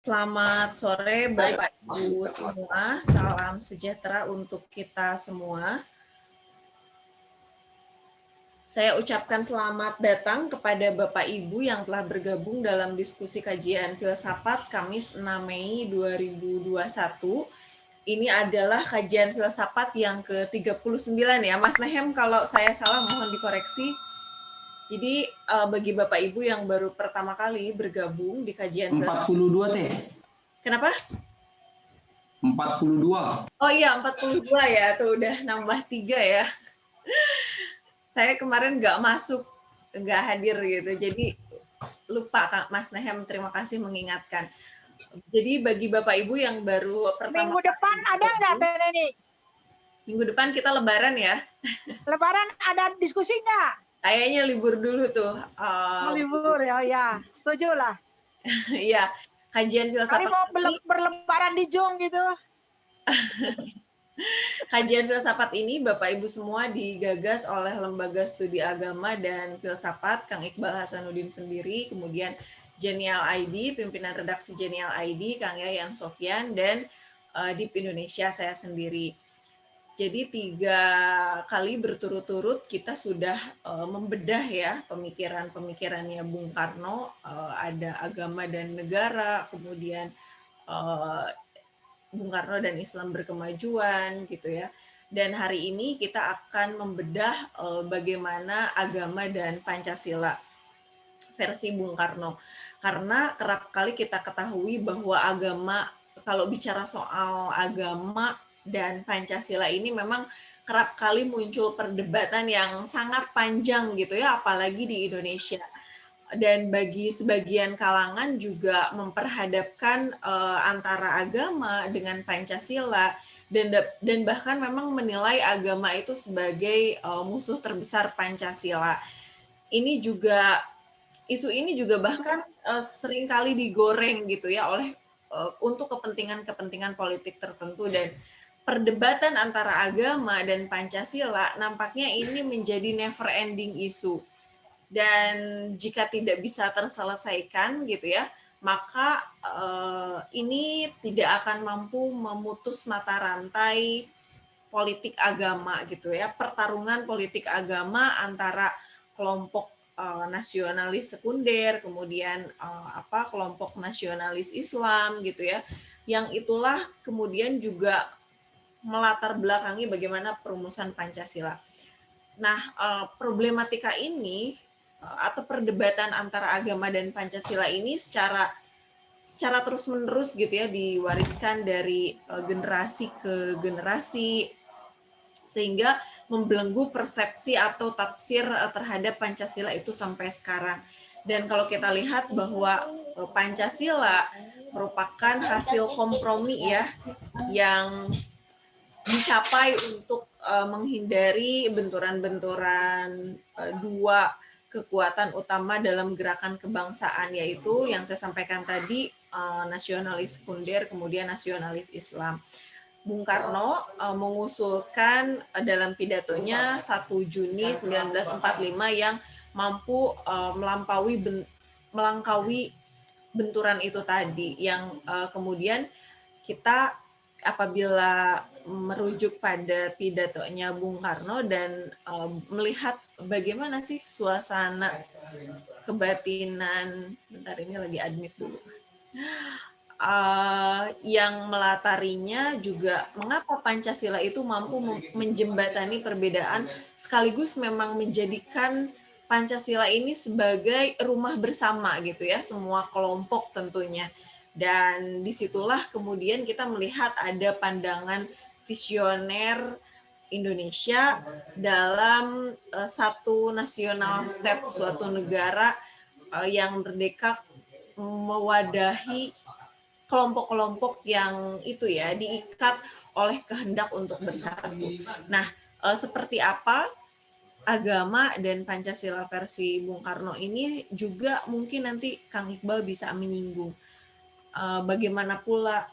Selamat sore Bapak Ibu semua, salam sejahtera untuk kita semua. Saya ucapkan selamat datang kepada Bapak Ibu yang telah bergabung dalam diskusi kajian filsafat Kamis 6 Mei 2021. Ini adalah kajian filsafat yang ke-39 ya, Mas Nehem, kalau saya salah mohon dikoreksi. Jadi bagi Bapak Ibu yang baru pertama kali bergabung di kajian 42 teh. Kenapa? 42. Oh iya, 42 ya, tuh udah nambah 3 ya. Saya kemarin nggak masuk, nggak hadir gitu, jadi lupa Kak Mas Nehem, terima kasih mengingatkan. Jadi bagi Bapak Ibu yang baru pertama minggu depan ada nggak Teh Neni? Minggu depan kita lebaran ya. Lebaran ada diskusi nggak? Kayaknya libur dulu tuh. Libur ya, setuju lah. Iya, kajian filsafat. Kali mau berlebaran di Jung gitu. Kajian filsafat ini Bapak Ibu semua digagas oleh Lembaga Studi Agama dan Filsafat Kang Iqbal Hasanuddin sendiri, kemudian Genial ID, pimpinan redaksi Genial ID Kang Yayan Sofyan, dan DIP Indonesia saya sendiri. Jadi 3 kali berturut-turut kita sudah membedah ya pemikiran-pemikirannya Bung Karno, ada agama dan negara, kemudian Bung Karno dan Islam berkemajuan gitu ya. Dan hari ini kita akan membedah bagaimana agama dan Pancasila versi Bung Karno. Karena kerap kali kita ketahui bahwa agama, kalau bicara soal agama dan Pancasila ini memang kerap kali muncul perdebatan yang sangat panjang gitu ya, apalagi di Indonesia. Dan bagi sebagian kalangan juga memperhadapkan antara agama dengan Pancasila dan bahkan memang menilai agama itu sebagai musuh terbesar Pancasila. Isu ini juga bahkan seringkali digoreng gitu ya oleh untuk kepentingan-kepentingan politik tertentu, dan perdebatan antara agama dan Pancasila nampaknya ini menjadi never ending isu. Dan jika tidak bisa terselesaikan gitu ya, maka ini tidak akan mampu memutus mata rantai politik agama gitu ya, pertarungan politik agama antara kelompok nasionalis sekunder, kemudian kelompok nasionalis Islam gitu ya, yang itulah kemudian juga melatar belakangi bagaimana perumusan Pancasila. Nah, problematika ini atau perdebatan antara agama dan Pancasila ini secara terus-menerus gitu ya diwariskan dari generasi ke generasi, sehingga membelenggu persepsi atau tafsir terhadap Pancasila itu sampai sekarang. Dan kalau kita lihat bahwa Pancasila merupakan hasil kompromi ya yang dicapai untuk menghindari benturan-benturan dua kekuatan utama dalam gerakan kebangsaan, yaitu yang saya sampaikan tadi, nasionalis sekunder, kemudian nasionalis Islam. Bung Karno mengusulkan dalam pidatonya 1 Juni 1945 yang mampu melangkaui benturan itu tadi, yang kemudian kita apabila merujuk pada pidatonya Bung Karno dan melihat bagaimana sih suasana kebatinan, bentar ini lagi admit dulu, yang melatarinya juga mengapa Pancasila itu mampu menjembatani perbedaan sekaligus memang menjadikan Pancasila ini sebagai rumah bersama gitu ya, semua kelompok tentunya. Dan disitulah kemudian kita melihat ada pandangan visioner Indonesia dalam satu nasional state, suatu negara yang merdeka mewadahi kelompok-kelompok yang itu ya diikat oleh kehendak untuk bersatu. Nah, seperti apa agama dan Pancasila versi Bung Karno ini juga mungkin nanti Kang Iqbal bisa menyinggung bagaimana pula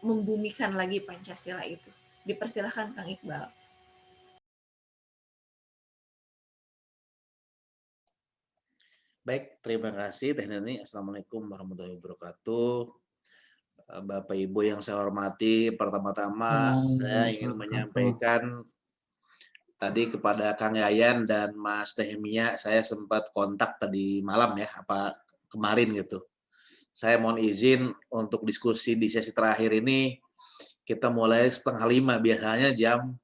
membumikan lagi Pancasila itu. Dipersilahkan Kang Iqbal. Baik, terima kasih Teh Neni. Assalamualaikum warahmatullahi wabarakatuh. Bapak Ibu yang saya hormati, pertama-tama saya ingin menyampaikan tadi kepada Kang Yayan dan Mas Nehemia, saya sempat kontak tadi malam ya, apa kemarin gitu. Saya mohon izin untuk diskusi di sesi terakhir ini, kita mulai 4:30, biasanya jam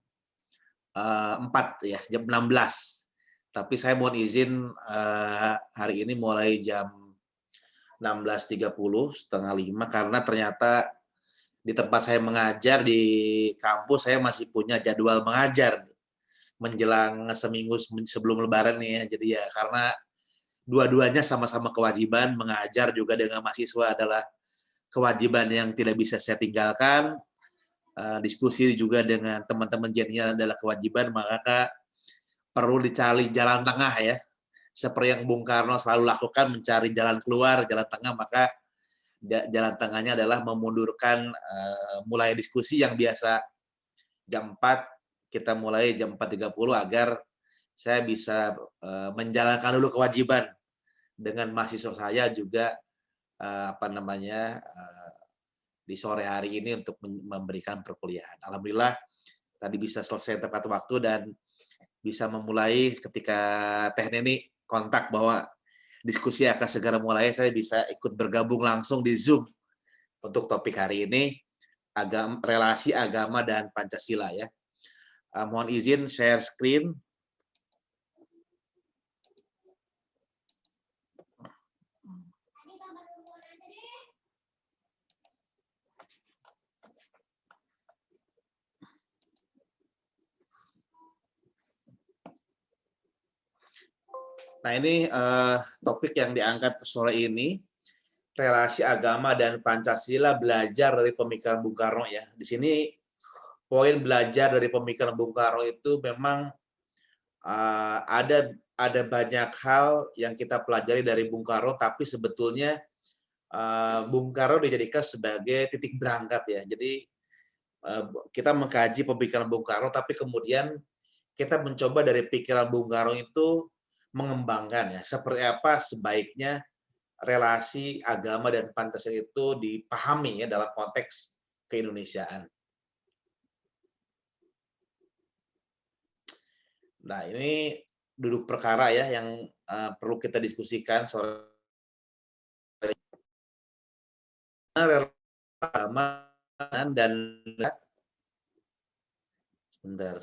4 ya, jam 16. Tapi saya mohon izin hari ini mulai jam 16.30, 4:30, karena ternyata di tempat saya mengajar di kampus, saya masih punya jadwal mengajar menjelang seminggu sebelum Lebaran nih ya. Jadi ya karena dua-duanya sama-sama kewajiban, mengajar juga dengan mahasiswa adalah kewajiban yang tidak bisa saya tinggalkan. Diskusi juga dengan teman-teman jadinya adalah kewajiban, maka perlu dicari jalan tengah ya. Seperti yang Bung Karno selalu lakukan, mencari jalan keluar, jalan tengah, maka jalan tengahnya adalah memundurkan mulai diskusi yang biasa jam 4, kita mulai jam 4.30 agar saya bisa menjalankan dulu kewajiban dengan mahasiswa saya juga di sore hari ini untuk memberikan perkuliahan. Alhamdulillah tadi bisa selesai tepat waktu dan bisa memulai ketika Teh Neni kontak bahwa diskusi akan segera mulai, saya bisa ikut bergabung langsung di Zoom untuk topik hari ini, relasi agama dan Pancasila ya. Mohon izin share screen. Nah ini topik yang diangkat sore ini, relasi agama dan Pancasila belajar dari pemikiran Bung Karno ya. Di sini poin belajar dari pemikiran Bung Karno itu memang ada banyak hal yang kita pelajari dari Bung Karno, tapi sebetulnya Bung Karno dijadikan sebagai titik berangkat ya. Jadi kita mengkaji pemikiran Bung Karno, tapi kemudian kita mencoba dari pikiran Bung Karno itu mengembangkan ya, seperti apa sebaiknya relasi agama dan Pancasila itu dipahami ya dalam konteks keindonesiaan. Nah, ini duduk perkara ya yang perlu kita diskusikan sore agama dan sebentar.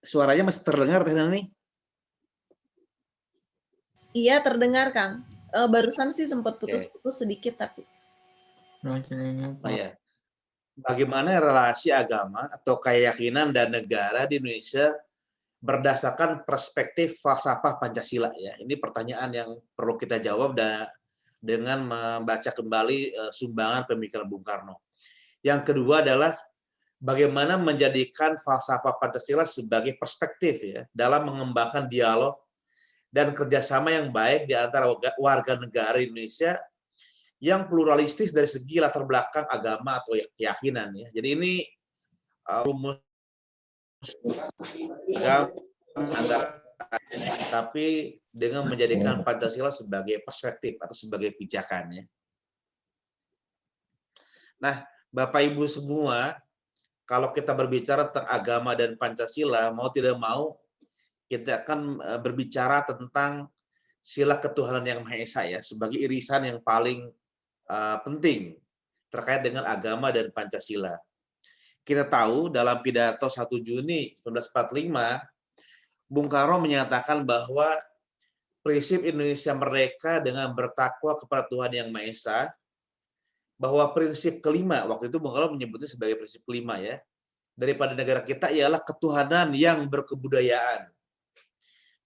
Suaranya masih terdengar Teh Neni? Iya, terdengar, Kang. Barusan sih sempat putus-putus sedikit, tapi. Oh ya. Bagaimana relasi agama atau keyakinan dan negara di Indonesia berdasarkan perspektif falsafah Pancasila ya. Ini pertanyaan yang perlu kita jawab dengan membaca kembali sumbangan pemikiran Bung Karno. Yang kedua adalah bagaimana menjadikan falsafah Pancasila sebagai perspektif ya dalam mengembangkan dialog dan kerjasama yang baik di antara warga negara Indonesia yang pluralistis dari segi latar belakang agama atau keyakinan ya. Jadi ini rumus tapi dengan menjadikan Pancasila sebagai perspektif atau sebagai pijakan ya. Nah, Bapak Ibu semua, kalau kita berbicara tentang agama dan Pancasila, mau tidak mau kita akan berbicara tentang sila ketuhanan yang Maha Esa ya, sebagai irisan yang paling penting terkait dengan agama dan Pancasila. Kita tahu dalam pidato 1 Juni 1945, Bung Karno menyatakan bahwa prinsip Indonesia merdeka dengan bertakwa kepada Tuhan yang Maha Esa, bahwa prinsip kelima, waktu itu Bung Karno menyebutnya sebagai prinsip kelima ya, daripada negara kita ialah ketuhanan yang berkebudayaan,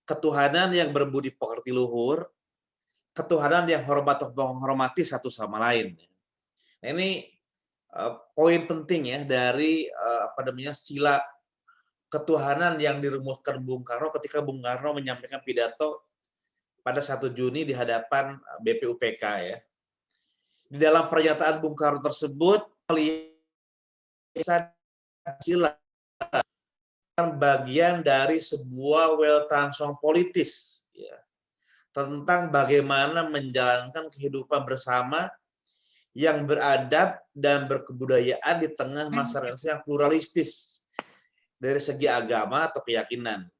ketuhanan yang berbudi pekerti luhur, ketuhanan yang menghormati satu sama lain. Nah, ini poin penting ya dari sila ketuhanan yang dirumuskan Bung Karno ketika Bung Karno menyampaikan pidato pada 1 Juni di hadapan BPUPK ya. Di dalam pernyataan Bung Karno tersebut Pancasila bagian dari sebuah weltanschauung politis, ya, tentang bagaimana menjalankan kehidupan bersama yang beradab dan berkebudayaan di tengah masyarakat yang pluralistis dari segi agama atau keyakinan.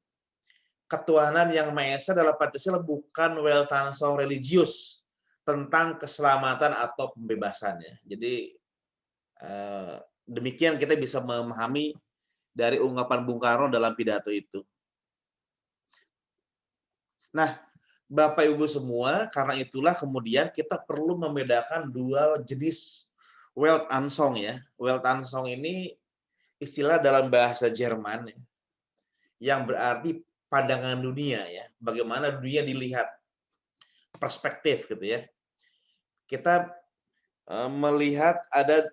Ketuhanan yang Maha Esa dalam Pancasila bukan weltanschauung religius tentang keselamatan atau pembebasannya. Jadi demikian kita bisa memahami dari ungkapan Bung Karno dalam pidato itu. Nah, Bapak Ibu semua, karena itulah kemudian kita perlu membedakan dua jenis Weltanschauung ya. Weltanschauung ini istilah dalam bahasa Jerman ya, yang berarti pandangan dunia ya, bagaimana dunia dilihat, perspektif gitu ya. Kita melihat ada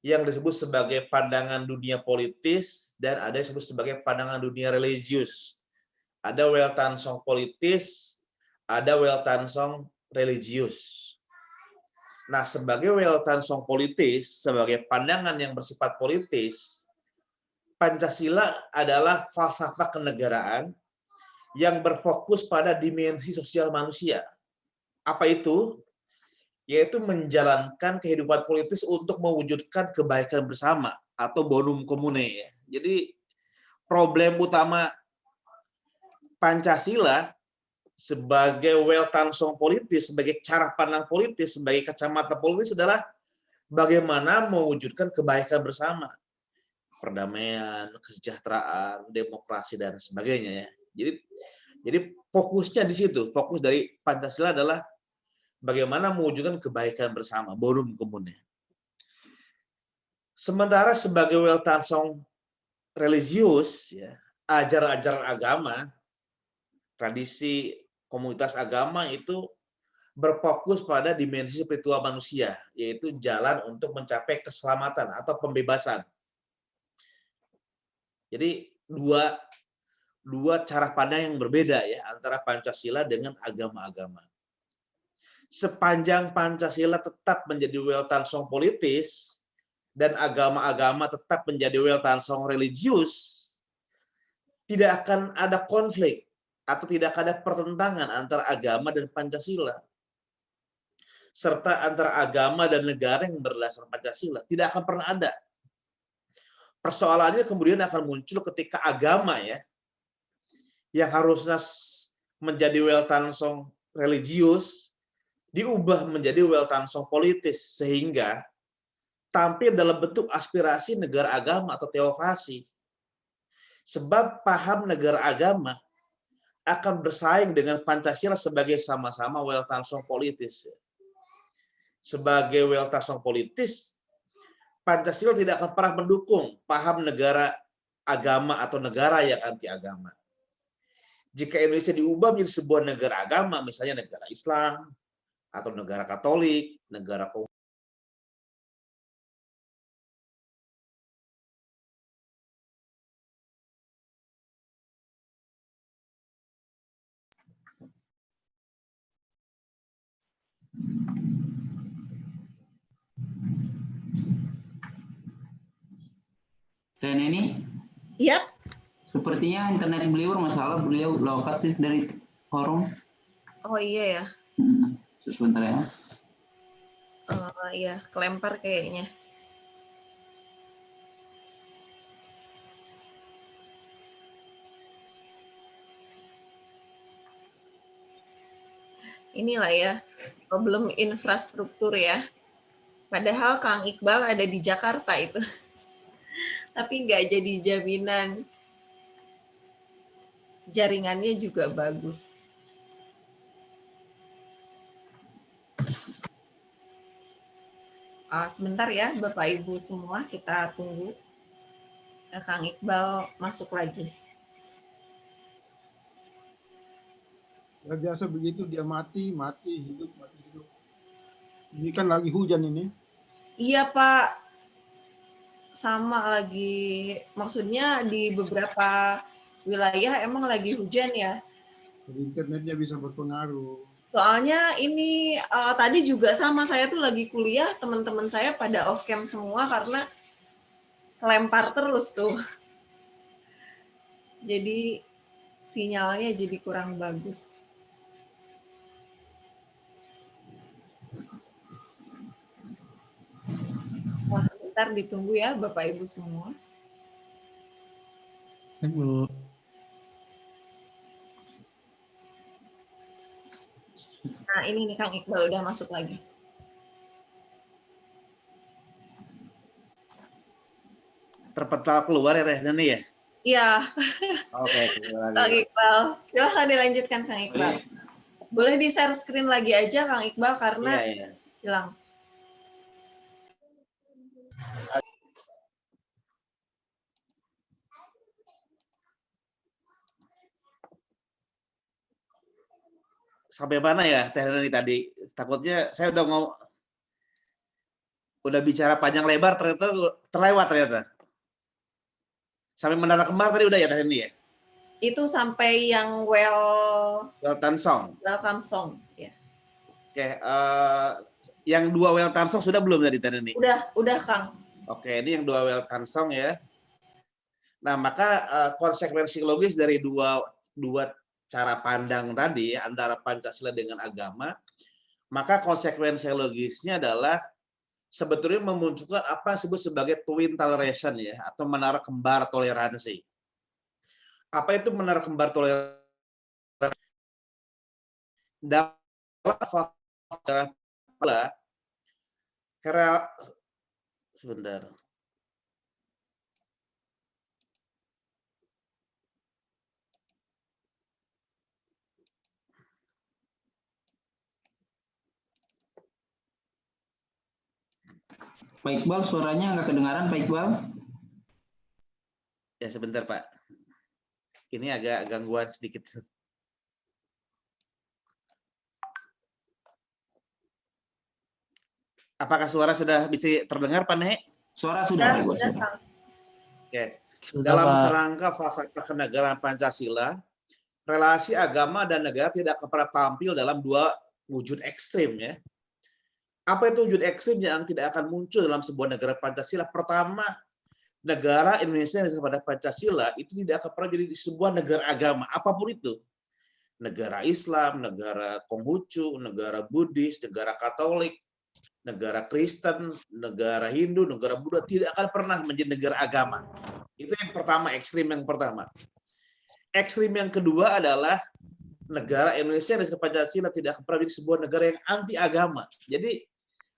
yang disebut sebagai pandangan dunia politis dan ada yang disebut sebagai pandangan dunia religius. Ada Weltanschauung politis, ada Weltanschauung religius. Nah, sebagai Weltanschauung politis, sebagai pandangan yang bersifat politis, Pancasila adalah falsafah kenegaraan yang berfokus pada dimensi sosial manusia. Apa itu? Yaitu menjalankan kehidupan politis untuk mewujudkan kebaikan bersama atau bonum commune. Jadi problem utama Pancasila sebagai Weltanschauung politis, sebagai cara pandang politis, sebagai kacamata politis adalah bagaimana mewujudkan kebaikan bersama, perdamaian, kesejahteraan, demokrasi dan sebagainya. Jadi fokusnya di situ. Fokus dari Pancasila adalah bagaimana mewujudkan kebaikan bersama, bonum commune. Sementara sebagai Weltanschauung religius, ya, ajaran-ajaran agama, tradisi komunitas agama itu berfokus pada dimensi spiritual manusia, yaitu jalan untuk mencapai keselamatan atau pembebasan. Jadi dua cara pandang yang berbeda ya antara Pancasila dengan agama-agama. Sepanjang Pancasila tetap menjadi Weltanschauung politis dan agama-agama tetap menjadi Weltanschauung religius, tidak akan ada konflik atau tidak ada pertentangan antara agama dan Pancasila. Serta antara agama dan negara yang berdasarkan Pancasila. Tidak akan pernah ada. Persoalannya kemudian akan muncul ketika agama ya, yang harusnya menjadi Weltanschauung religius, diubah menjadi Weltanschauung politis, sehingga tampil dalam bentuk aspirasi negara agama atau teokrasi. Sebab paham negara agama akan bersaing dengan Pancasila sebagai sama-sama Weltanschauung politis. Sebagai Weltanschauung politis, Pancasila tidak akan pernah mendukung paham negara agama atau negara yang anti agama. Jika Indonesia diubah menjadi sebuah negara agama, misalnya negara Islam, atau negara Katolik, negara komunis. Dan ini? Yap. Sepertinya internet beliau bermasalah, beliau lokatif dari forum. Oh iya ya. Sebentar ya. Iya, kelempar kayaknya. Inilah ya, problem infrastruktur ya. Padahal Kang Iqbal ada di Jakarta itu. Tapi nggak jadi jaminan jaringannya juga bagus. Sebentar ya Bapak Ibu semua, kita tunggu Kang Iqbal masuk lagi. Ya, biasa begitu, dia mati, hidup, mati, hidup. Ini kan lagi hujan ini. Iya Pak, sama lagi, maksudnya di beberapa wilayah emang lagi hujan ya. Jadi internetnya bisa berpengaruh. Soalnya ini tadi juga sama, saya tuh lagi kuliah, teman-teman saya pada off cam semua karena lempar terus tuh. Jadi sinyalnya jadi kurang bagus. Wah, sebentar ditunggu ya Bapak Ibu semua. Bu. Nah ini nih Kang Iqbal udah masuk lagi. Terpental keluar ya Teh Neni ya? Iya, Oke, Kang Iqbal. Silahkan dilanjutkan Kang Iqbal. Boleh di-share screen lagi aja Kang Iqbal karena Iya. hilang. Sampai mana ya Teh Neni tadi? Takutnya saya udah bicara panjang lebar ternyata terlewat ternyata. Sampai Menara Kembar tadi udah ya Teh Neni ya? Itu sampai yang Welcome Song. welcome song ya. Oke, yang 2 Welcome Song sudah belum tadi Teh Neni? Udah Kang. Oke, ini yang 2 Welcome Song ya. Nah, maka konsekuensi logis dari dua cara pandang tadi antara Pancasila dengan agama, maka konsekuensi logisnya adalah sebetulnya memunculkan apa yang disebut sebagai twin toleration ya, atau menara kembar toleransi. Apa itu menara kembar toleransi? Dalam sebentar. Pak Iqbal, suaranya nggak kedengaran, Pak Iqbal. Ya sebentar Pak. Ini agak gangguan sedikit. Apakah suara sudah bisa terdengar Pak Nek? Suara sudah, Pak Iqbal. Udah Kang. Oke. Sudah, Dalam Pak. kerangka falsafah kenegaraan Pancasila, relasi agama dan negara tidak akan pernah tampil dalam 2 wujud ekstrim ya. Apa itu wujud ekstrim yang tidak akan muncul dalam sebuah negara Pancasila? Pertama, negara Indonesia yang pada Pancasila itu tidak akan pernah jadi sebuah negara agama, apapun itu. Negara Islam, negara Konghucu, negara Buddhis, negara Katolik, negara Kristen, negara Hindu, negara Buddha tidak akan pernah menjadi negara agama. Itu yang pertama, ekstrim yang pertama. Ekstrim yang kedua adalah negara Indonesia dan Pancasila tidak akan pernah menjadi sebuah negara yang anti agama. Jadi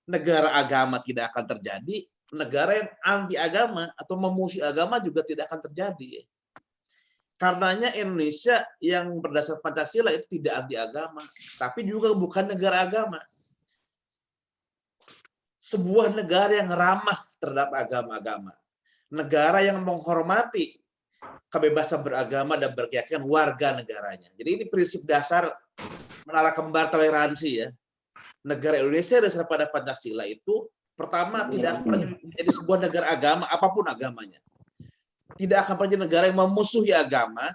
negara agama tidak akan terjadi, negara yang anti agama atau memusuhi agama juga tidak akan terjadi. Karenanya Indonesia yang berdasar Pancasila itu tidak anti agama, tapi juga bukan negara agama. Sebuah negara yang ramah terhadap agama-agama. Negara yang menghormati kebebasan beragama dan berkeyakinan warga negaranya. Jadi ini prinsip dasar menara kembar toleransi ya. Negara Indonesia dasar pada Pancasila itu pertama tidak akan menjadi sebuah negara agama apapun agamanya. Tidak akan menjadi negara yang memusuhi agama.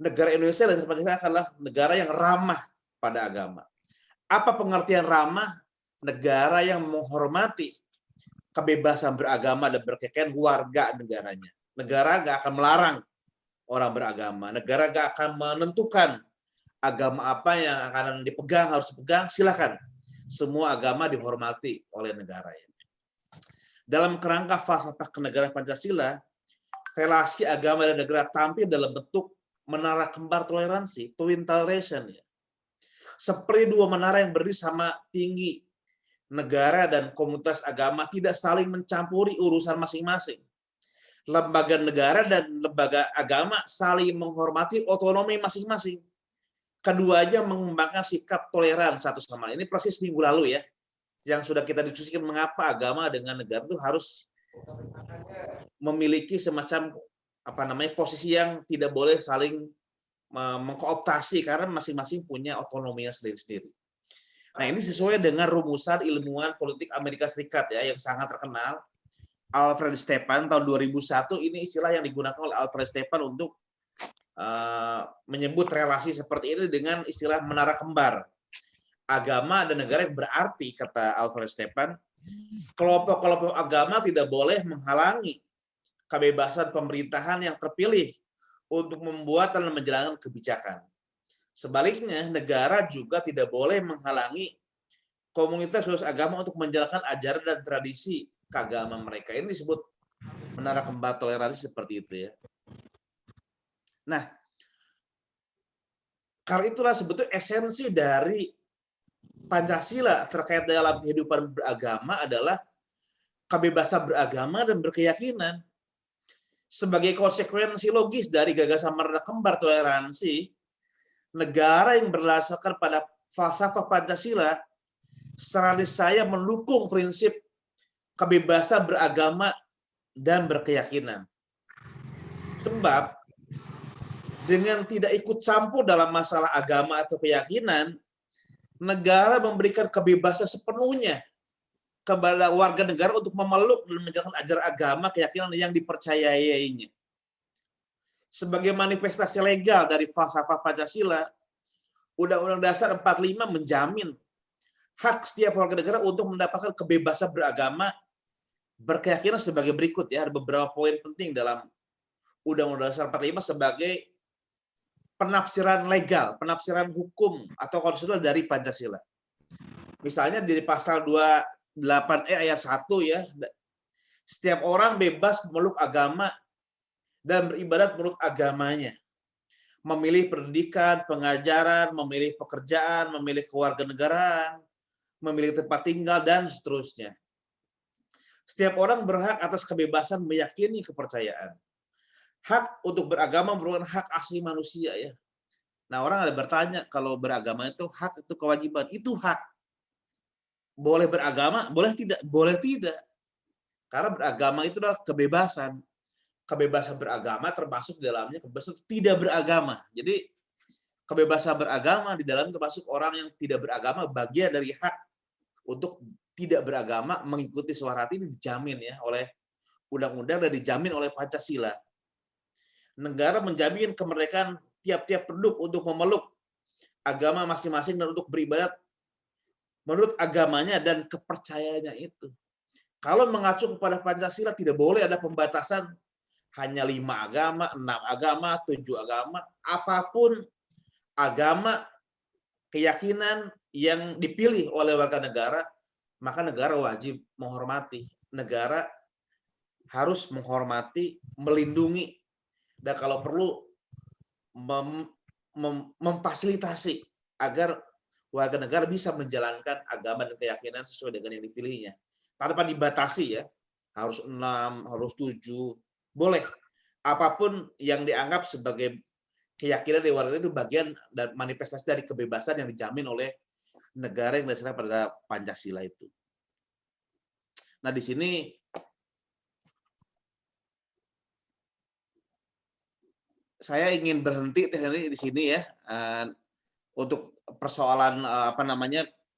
Negara Indonesia dasar Pancasila adalah negara yang ramah pada agama. Apa pengertian ramah? Negara yang menghormati kebebasan beragama dan berkeyakinan warga negaranya. Negara nggak akan melarang orang beragama. Negara nggak akan menentukan agama apa yang akan dipegang, harus dipegang, silakan. Semua agama dihormati oleh negara. Dalam kerangka falsafah kenegaraan Pancasila, relasi agama dan negara tampil dalam bentuk menara kembar toleransi, twin toleration. Seperti 2 menara yang berdiri sama tinggi. Negara dan komunitas agama tidak saling mencampuri urusan masing-masing. Lembaga negara dan lembaga agama saling menghormati otonomi masing-masing. Keduanya mengembangkan sikap toleran satu sama lain. Ini proses minggu lalu ya, yang sudah kita diskusikan mengapa agama dengan negara itu harus memiliki semacam posisi yang tidak boleh saling mengkooptasi karena masing-masing punya otonominya sendiri-sendiri. Nah, ini sesuai dengan rumusan ilmuwan politik Amerika Serikat ya yang sangat terkenal, Alfred Stepan tahun 2001. Ini istilah yang digunakan oleh Alfred Stepan untuk menyebut relasi seperti ini dengan istilah menara kembar. Agama dan negara yang berarti, kata Alfred Stepan, kelompok-kelompok agama tidak boleh menghalangi kebebasan pemerintahan yang terpilih untuk membuat dan menjalankan kebijakan. Sebaliknya, negara juga tidak boleh menghalangi komunitas agama untuk menjalankan ajaran dan tradisi keagamaan mereka. Ini disebut menara kembang toleransi seperti itu ya. Nah, karena itulah sebetulnya esensi dari Pancasila terkait dalam kehidupan beragama adalah kebebasan beragama dan berkeyakinan. Sebagai konsekuensi logis dari gagasan menara kembar toleransi, negara yang berdasarkan pada falsafah Pancasila secara niscaya mendukung prinsip kebebasan beragama dan berkeyakinan. Sebab dengan tidak ikut campur dalam masalah agama atau keyakinan, negara memberikan kebebasan sepenuhnya kepada warga negara untuk memeluk dan menjalankan ajaran agama keyakinan yang dipercayainya. Sebagai manifestasi legal dari falsafah Pancasila, Undang-Undang Dasar 45 menjamin hak setiap warga negara untuk mendapatkan kebebasan beragama, berkeyakinan sebagai berikut ya. Ada beberapa poin penting dalam Undang-Undang Dasar 45 sebagai penafsiran legal, penafsiran hukum atau konstitusional dari Pancasila. Misalnya di pasal 28E ayat 1 ya, setiap orang bebas memeluk agama dan beribadat menurut agamanya. Memilih pendidikan, pengajaran, memilih pekerjaan, memilih kewarganegaraan, memilih tempat tinggal, dan seterusnya. Setiap orang berhak atas kebebasan meyakini kepercayaan. Hak untuk beragama merupakan hak asli manusia ya. Nah, orang ada bertanya, kalau beragama itu hak itu kewajiban, itu hak. Boleh beragama, boleh tidak? Boleh tidak. Karena beragama itu adalah kebebasan. Kebebasan beragama termasuk di dalamnya kebebasan tidak beragama. Jadi kebebasan beragama di dalam termasuk orang yang tidak beragama, bagian dari hak untuk tidak beragama mengikuti suara hati ini dijamin ya oleh undang-undang dan dijamin oleh Pancasila. Negara menjamin kemerdekaan tiap-tiap penduduk untuk memeluk agama masing-masing dan untuk beribadat menurut agamanya dan kepercayaannya itu. Kalau mengacu kepada Pancasila tidak boleh ada pembatasan hanya 5 agama, 6 agama, 7 agama, apapun agama, keyakinan yang dipilih oleh warga negara, maka negara wajib menghormati. Negara harus menghormati, melindungi, dan kalau perlu memfasilitasi agar warga negara bisa menjalankan agama dan keyakinan sesuai dengan yang dipilihnya. Tanpa dibatasi ya, harus 6, harus 7, boleh. Apapun yang dianggap sebagai keyakinan dari warga itu bagian dan manifestasi dari kebebasan yang dijamin oleh negara yang berdasarkan pada Pancasila itu. Nah, di sini saya ingin berhenti di sini ya untuk persoalan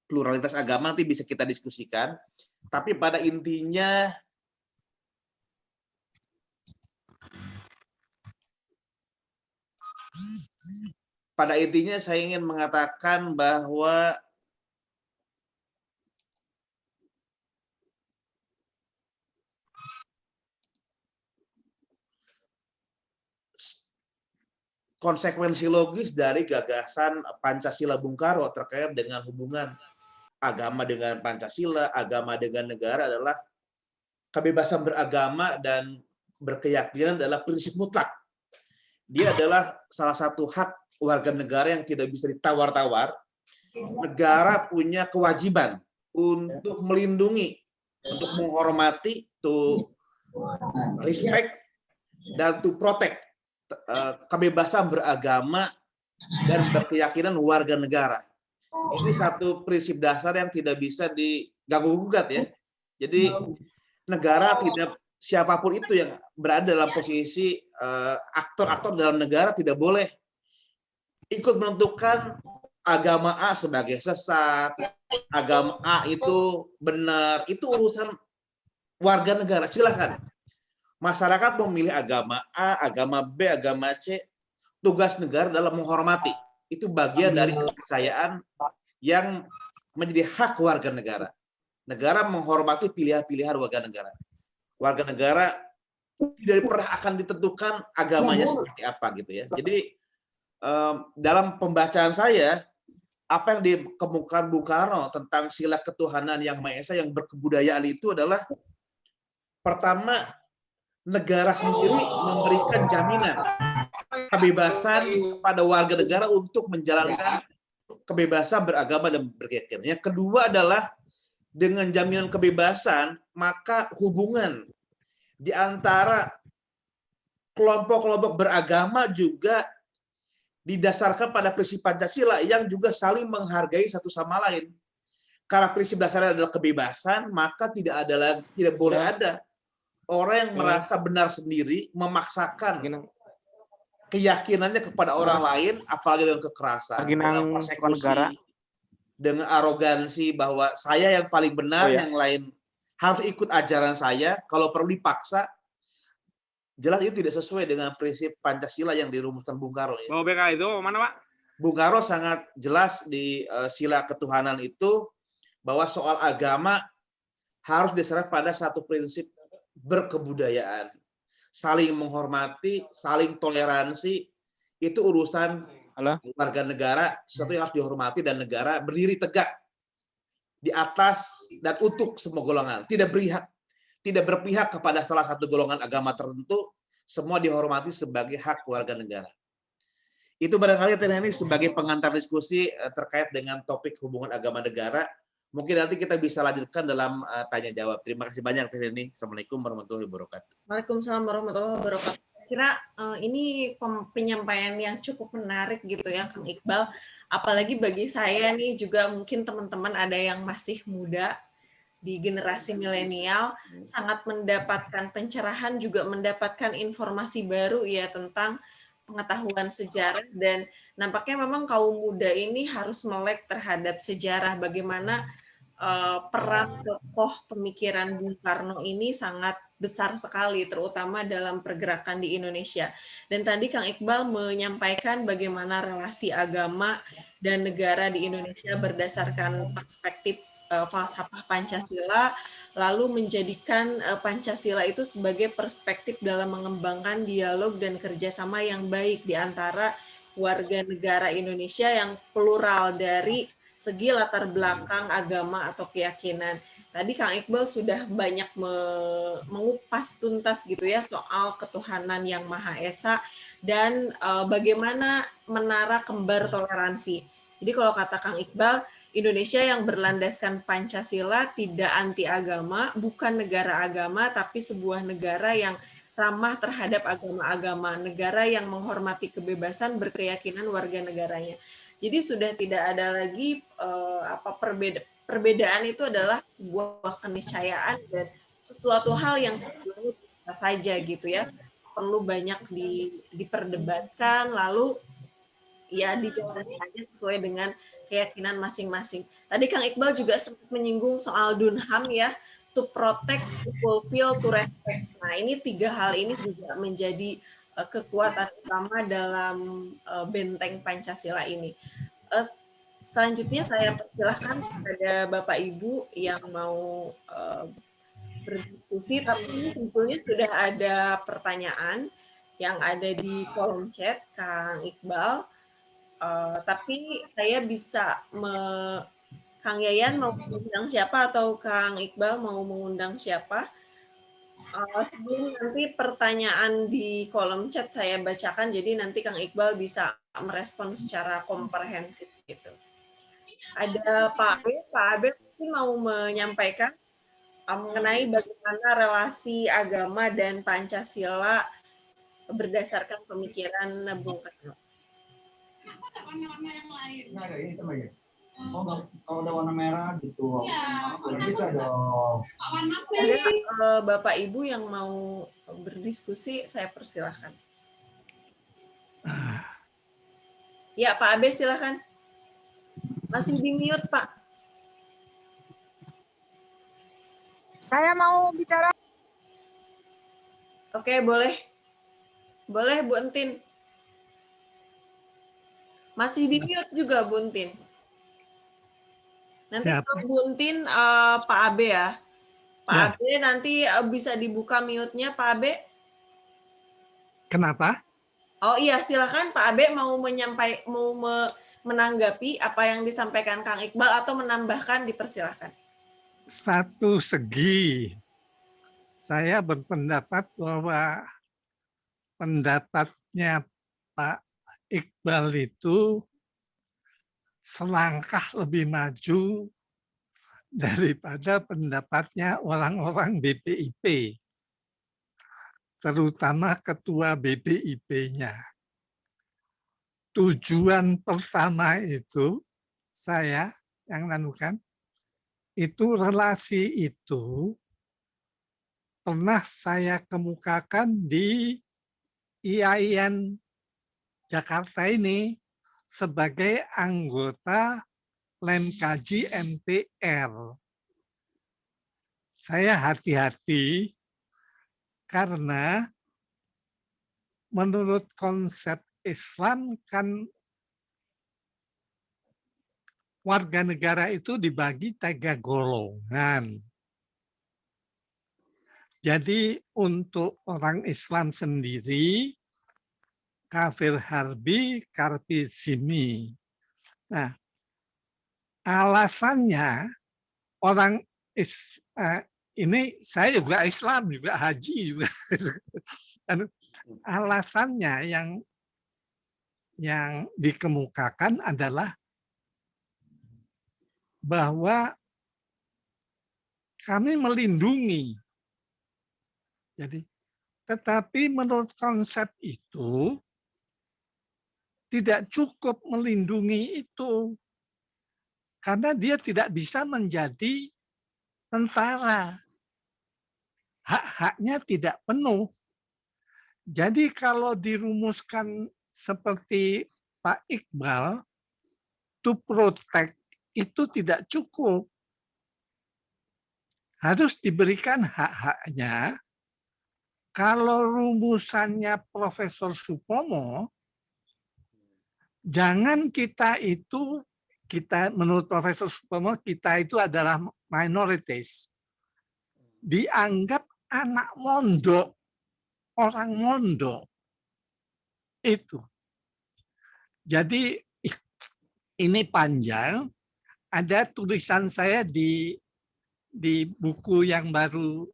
pluralitas agama nanti bisa kita diskusikan. Tapi pada intinya saya ingin mengatakan bahwa konsekuensi logis dari gagasan Pancasila Bung Karno terkait dengan hubungan agama dengan Pancasila, agama dengan negara adalah kebebasan beragama dan berkeyakinan adalah prinsip mutlak. Dia adalah salah satu hak warga negara yang tidak bisa ditawar-tawar. Negara punya kewajiban untuk melindungi, untuk menghormati, to respect, dan to protect kebebasan beragama dan berkeyakinan warga negara. Ini satu prinsip dasar yang tidak bisa diganggu-gugat ya. Jadi negara tidak, siapapun itu yang berada dalam posisi aktor-aktor dalam negara tidak boleh ikut menentukan agama A sebagai sesat, agama A itu benar, itu urusan warga negara. Silakan. Masyarakat memilih agama A, agama B, agama C. Tugas negara dalam menghormati. Itu bagian dari kepercayaan yang menjadi hak warga negara. Negara menghormati pilihan-pilihan warga negara. Warga negara tidak pernah akan ditentukan agamanya seperti apa gitu ya. Jadi dalam pembacaan saya, apa yang dikemukakan Bung Karno tentang sila ketuhanan yang Maha Esa yang berkebudayaan itu adalah pertama, negara sendiri memberikan jaminan kebebasan pada warga negara untuk menjalankan kebebasan beragama dan berkeyakinan. Yang kedua adalah dengan jaminan kebebasan, maka hubungan di antara kelompok-kelompok beragama juga didasarkan pada prinsip Pancasila yang juga saling menghargai satu sama lain. Karena prinsip dasarnya adalah kebebasan, maka tidak boleh ada orang yang merasa benar sendiri memaksakan keyakinannya kepada orang lain, apalagi dengan kekerasan, dengan persekusi, dengan arogansi bahwa saya yang paling benar, yang lain harus ikut ajaran saya, kalau perlu dipaksa. Jelas itu tidak sesuai dengan prinsip Pancasila yang dirumuskan Bung Karno. Mau BK itu mana, Pak? Bung Karno sangat jelas di sila ketuhanan itu bahwa soal agama harus didasarkan pada satu prinsip berkebudayaan. Saling menghormati, saling toleransi, itu urusan warga negara, sesuatu yang harus dihormati dan negara berdiri tegak di atas dan untuk semua golongan. Tidak berpihak kepada salah satu golongan agama tertentu, semua dihormati sebagai hak warga negara. Itu barangkali ini sebagai pengantar diskusi terkait dengan topik hubungan agama negara. Mungkin nanti kita bisa lanjutkan dalam tanya jawab. Terima kasih banyak Teh Neni. Assalamualaikum warahmatullahi wabarakatuh. Waalaikumsalam warahmatullahi wabarakatuh. Kira ini penyampaian yang cukup menarik gitu ya Kang Iqbal. Apalagi bagi saya nih juga mungkin teman-teman ada yang masih muda di generasi milenial, sangat mendapatkan pencerahan, juga mendapatkan informasi baru ya tentang pengetahuan sejarah, dan nampaknya memang kaum muda ini harus melek terhadap sejarah, bagaimana peran tokoh pemikiran Bung Karno ini sangat besar sekali, terutama dalam pergerakan di Indonesia. Dan tadi Kang Iqbal menyampaikan bagaimana relasi agama dan negara di Indonesia berdasarkan perspektif falsafah Pancasila, lalu menjadikan Pancasila itu sebagai perspektif dalam mengembangkan dialog dan kerjasama yang baik di antara warga negara Indonesia yang plural dari segi latar belakang agama atau keyakinan. Tadi Kang Iqbal sudah banyak mengupas tuntas gitu ya soal ketuhanan yang Maha Esa dan bagaimana menara kembar toleransi. Jadi kalau kata Kang Iqbal, Indonesia yang berlandaskan Pancasila tidak anti agama, bukan negara agama, tapi sebuah negara yang ramah terhadap agama-agama, negara yang menghormati kebebasan berkeyakinan warga negaranya. Jadi sudah tidak ada lagi perbedaan itu adalah sebuah keniscayaan dan sesuatu hal yang sebelumnya biasa saja gitu ya, perlu banyak diperdebatkan, lalu ya dijalani aja sesuai dengan keyakinan masing-masing. Tadi Kang Iqbal juga sempat menyinggung soal Dunham ya, to protect, to fulfill, to respect. Nah ini 3 hal ini juga menjadi kekuatan utama dalam benteng Pancasila ini. Selanjutnya saya persilahkan kepada Bapak Ibu yang mau berdiskusi, tapi ini sebetulnya sudah ada pertanyaan yang ada di kolom chat Kang Iqbal, tapi saya bisa Kang Yayan mau mengundang siapa atau Kang Iqbal mau mengundang siapa? Sebelum nanti pertanyaan di kolom chat saya bacakan, jadi nanti Kang Iqbal bisa merespon secara komprehensif gitu. Ada Pak Abe mungkin mau menyampaikan mengenai bagaimana relasi agama dan Pancasila berdasarkan pemikiran Bung Karno. Oh, kalau ada warna merah gitu. Bisa dong. Ada Bapak Ibu yang mau berdiskusi, saya persilahkan. Ya, Pak Abe silakan. Masih di mute, Pak. Saya mau bicara. Oke, boleh. Boleh, Bu Entin. Masih di mute juga, Bu Entin. Nanti kalau Bu Entin, Pak Abe ya. Pak Abe nanti bisa dibuka mute-nya, Pak Abe. Kenapa? Oh iya, silakan Pak Abe mau menanggapi apa yang disampaikan Kang Iqbal atau menambahkan, dipersilahkan. Satu segi, saya berpendapat bahwa pendapatnya Pak Iqbal itu selangkah lebih maju daripada pendapatnya orang-orang BPIP, terutama ketua BPIP-nya. Tujuan pertama itu saya yang lakukan, itu relasi itu pernah saya kemukakan di IAIN Jakarta ini sebagai anggota Lemkaji MPR. Saya hati-hati karena menurut konsep Islam kan warga negara itu dibagi 3 golongan. Jadi untuk orang Islam sendiri, kafir harbi, kafir zimmi. Nah, alasannya ini saya juga Islam, juga haji juga. Alasannya yang dikemukakan adalah bahwa kami melindungi. Jadi, tetapi menurut konsep itu tidak cukup melindungi itu karena dia tidak bisa menjadi tentara. Hak-haknya tidak penuh. Jadi kalau dirumuskan seperti Pak Iqbal, to protect itu tidak cukup. Harus diberikan hak-haknya. Kalau rumusannya Profesor Supomo, jangan kita menurut Profesor Supomo, kita itu adalah minorities. Dianggap anak mondok, orang mondok. Itu. Jadi ini panjang, ada tulisan saya di buku yang baru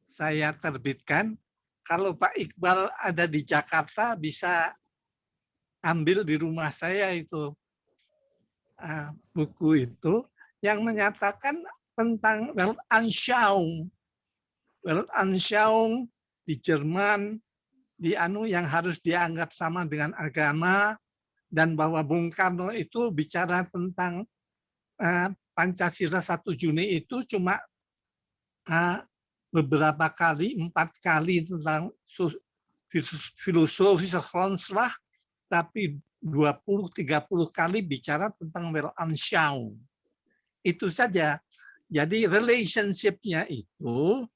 saya terbitkan. Kalau Pak Iqbal ada di Jakarta bisa ambil di rumah saya itu buku itu yang menyatakan tentang Weltanschauung. Weltanschauung di Jerman yang harus dianggap sama dengan agama, dan bahwa Bung Karno itu bicara tentang Pancasila 1 Juni itu cuma beberapa kali, 4 kali tentang filosofi Sekolah, tapi 20-30 kali bicara tentang Weltanschauung. Itu saja. Jadi relationship-nya itu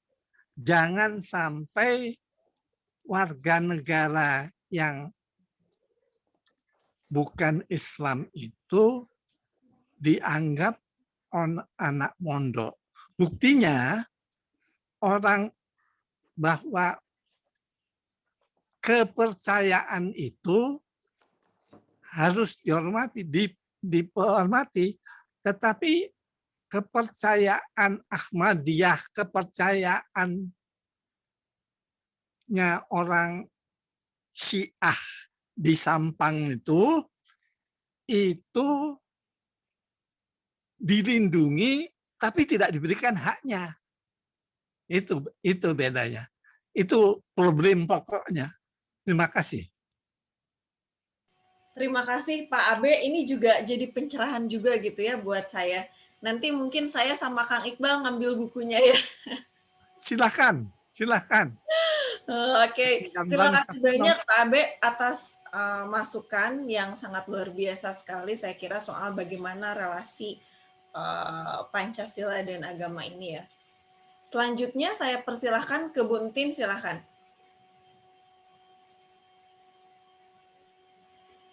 jangan sampai warga negara yang bukan Islam itu dianggap anak mondok. Buktinya orang bahwa kepercayaan itu harus dihormati, dihormati, tetapi kepercayaan Ahmadiyah, kepercayaannya orang Syiah di Sampang itu dilindungi tapi tidak diberikan haknya. Itu bedanya. Itu problem pokoknya. Terima kasih. Terima kasih Pak Abe. Ini juga jadi pencerahan juga gitu ya buat saya. Nanti mungkin saya sama Kang Iqbal ngambil bukunya ya. Silakan. Oke. Terima kasih banyak Pak Abe atas masukan yang sangat luar biasa sekali. Saya kira soal bagaimana relasi Pancasila dan agama ini ya. Selanjutnya saya persilahkan ke Bu Entin, silahkan.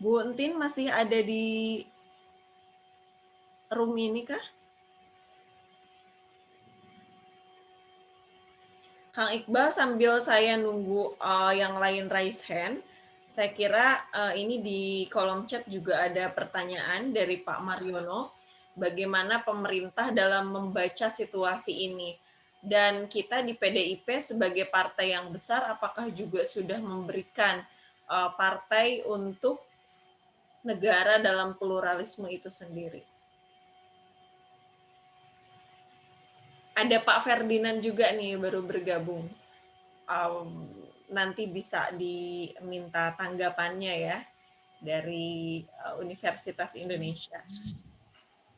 Bu Entin masih ada di room ini kah? Kang Iqbal, sambil saya nunggu yang lain raise hand, saya kira ini di kolom chat juga ada pertanyaan dari Pak Mariono, bagaimana pemerintah dalam membaca situasi ini. Dan kita di PDIP sebagai partai yang besar, apakah juga sudah memberikan partai untuk negara dalam pluralisme itu sendiri? Ada Pak Ferdinand juga nih baru bergabung. Nanti bisa diminta tanggapannya ya dari Universitas Indonesia.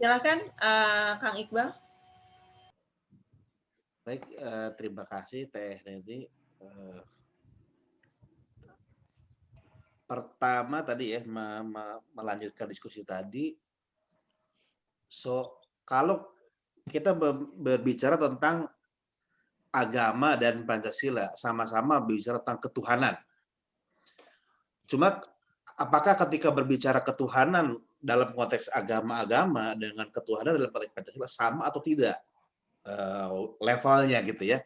Silakan Kang Iqbal. Baik, terima kasih Teh Neni. Pertama tadi ya melanjutkan diskusi tadi. So kalau kita berbicara tentang agama dan Pancasila, sama-sama berbicara tentang ketuhanan. Cuma apakah ketika berbicara ketuhanan dalam konteks agama-agama dengan ketuhanan dalam konteks Pancasila sama atau tidak levelnya gitu ya.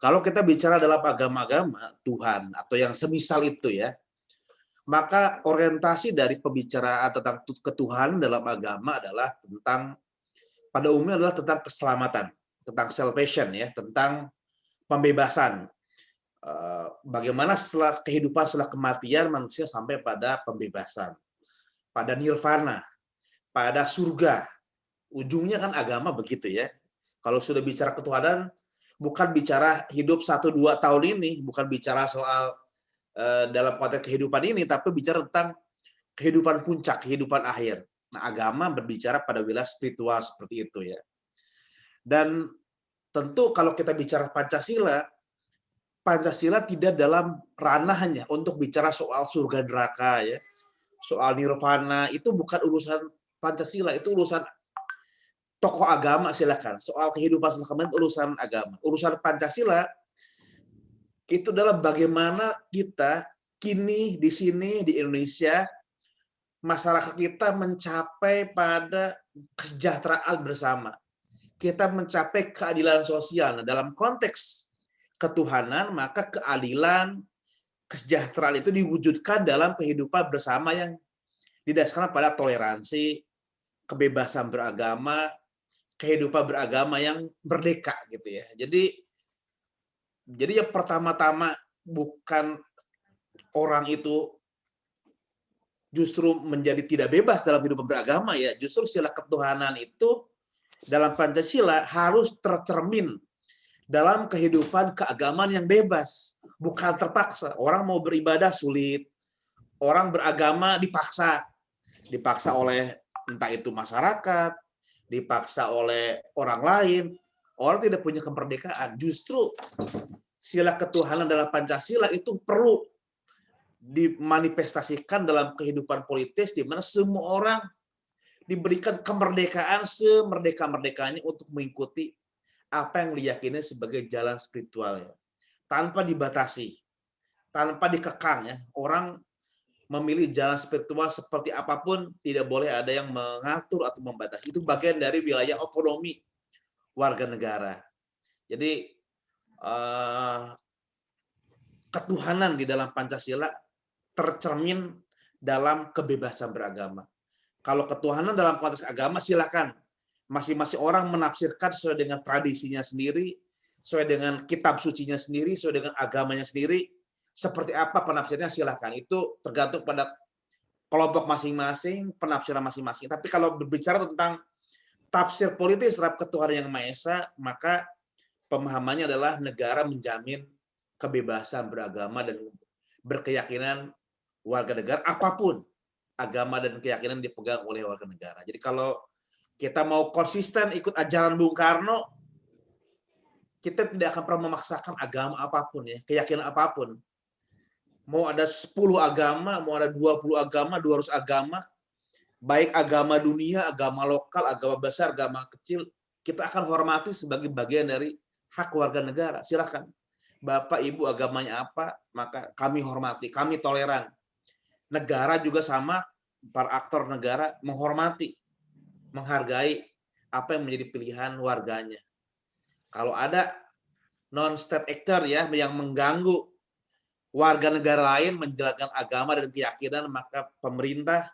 Kalau kita bicara dalam agama-agama Tuhan atau yang semisal itu ya, maka orientasi dari pembicaraan tentang ketuhanan dalam agama adalah tentang, pada umumnya adalah tentang keselamatan, tentang salvation ya, tentang pembebasan. Bagaimana setelah kehidupan setelah kematian manusia sampai pada pembebasan, pada nirvana, pada surga. Ujungnya kan agama begitu ya. Kalau sudah bicara ketuhanan, bukan bicara hidup 1-2 tahun ini, bukan bicara soal dalam konteks kehidupan ini, tapi bicara tentang kehidupan puncak, kehidupan akhir. Nah, agama berbicara pada wilayah spiritual seperti itu ya. Dan tentu kalau kita bicara Pancasila, Pancasila tidak dalam ranahnya untuk bicara soal surga neraka ya. Soal nirvana itu bukan urusan Pancasila, itu urusan tokoh agama silakan. Soal kehidupan setelah kematian urusan agama. Urusan Pancasila itu adalah bagaimana kita kini di sini di Indonesia masyarakat kita mencapai pada kesejahteraan bersama. Kita mencapai keadilan sosial. Nah, dalam konteks ketuhanan, maka keadilan, kesejahteraan itu diwujudkan dalam kehidupan bersama yang didasarkan pada toleransi, kebebasan beragama, kehidupan beragama yang merdeka gitu ya. Jadi yang pertama-tama bukan orang itu justru menjadi tidak bebas dalam hidup beragama ya. Justru sila ketuhanan itu dalam Pancasila harus tercermin dalam kehidupan keagamaan yang bebas, bukan terpaksa. Orang mau beribadah sulit, orang beragama dipaksa oleh entah itu masyarakat, dipaksa oleh orang lain. Orang tidak punya kemerdekaan. Justru sila ketuhanan dalam Pancasila itu perlu dimanifestasikan dalam kehidupan politis di mana semua orang diberikan kemerdekaan semerdeka-merdekanya untuk mengikuti apa yang diyakini sebagai jalan spiritual ya. Tanpa dibatasi, tanpa dikekang ya. Orang memilih jalan spiritual seperti apapun, tidak boleh ada yang mengatur atau membatasi. Itu bagian dari wilayah otonomi warga negara. Jadi ketuhanan di dalam Pancasila tercermin dalam kebebasan beragama. Kalau ketuhanan dalam konteks agama silakan masing-masing orang menafsirkan sesuai dengan tradisinya sendiri, sesuai dengan kitab sucinya sendiri, sesuai dengan agamanya sendiri. Seperti apa penafsirnya silakan. Itu tergantung pada kelompok masing-masing, penafsiran masing-masing. Tapi kalau berbicara tentang tafsir politis terhadap ketuhanan yang Maha Esa, maka pemahamannya adalah negara menjamin kebebasan beragama dan berkeyakinan warga negara apapun agama dan keyakinan dipegang oleh warga negara. Jadi kalau kita mau konsisten ikut ajaran Bung Karno, kita tidak akan pernah memaksakan agama apapun ya, keyakinan apapun. Mau ada 10 agama, mau ada 20 agama, 200 agama, baik agama dunia, agama lokal, agama besar, agama kecil, kita akan hormati sebagai bagian dari hak warga negara. Silakan. Bapak, Ibu agamanya apa, maka kami hormati, kami toleran. Negara juga sama, para aktor negara menghormati, menghargai apa yang menjadi pilihan warganya. Kalau ada non-state actor ya yang mengganggu warga negara lain menjalankan agama dan keyakinan, maka pemerintah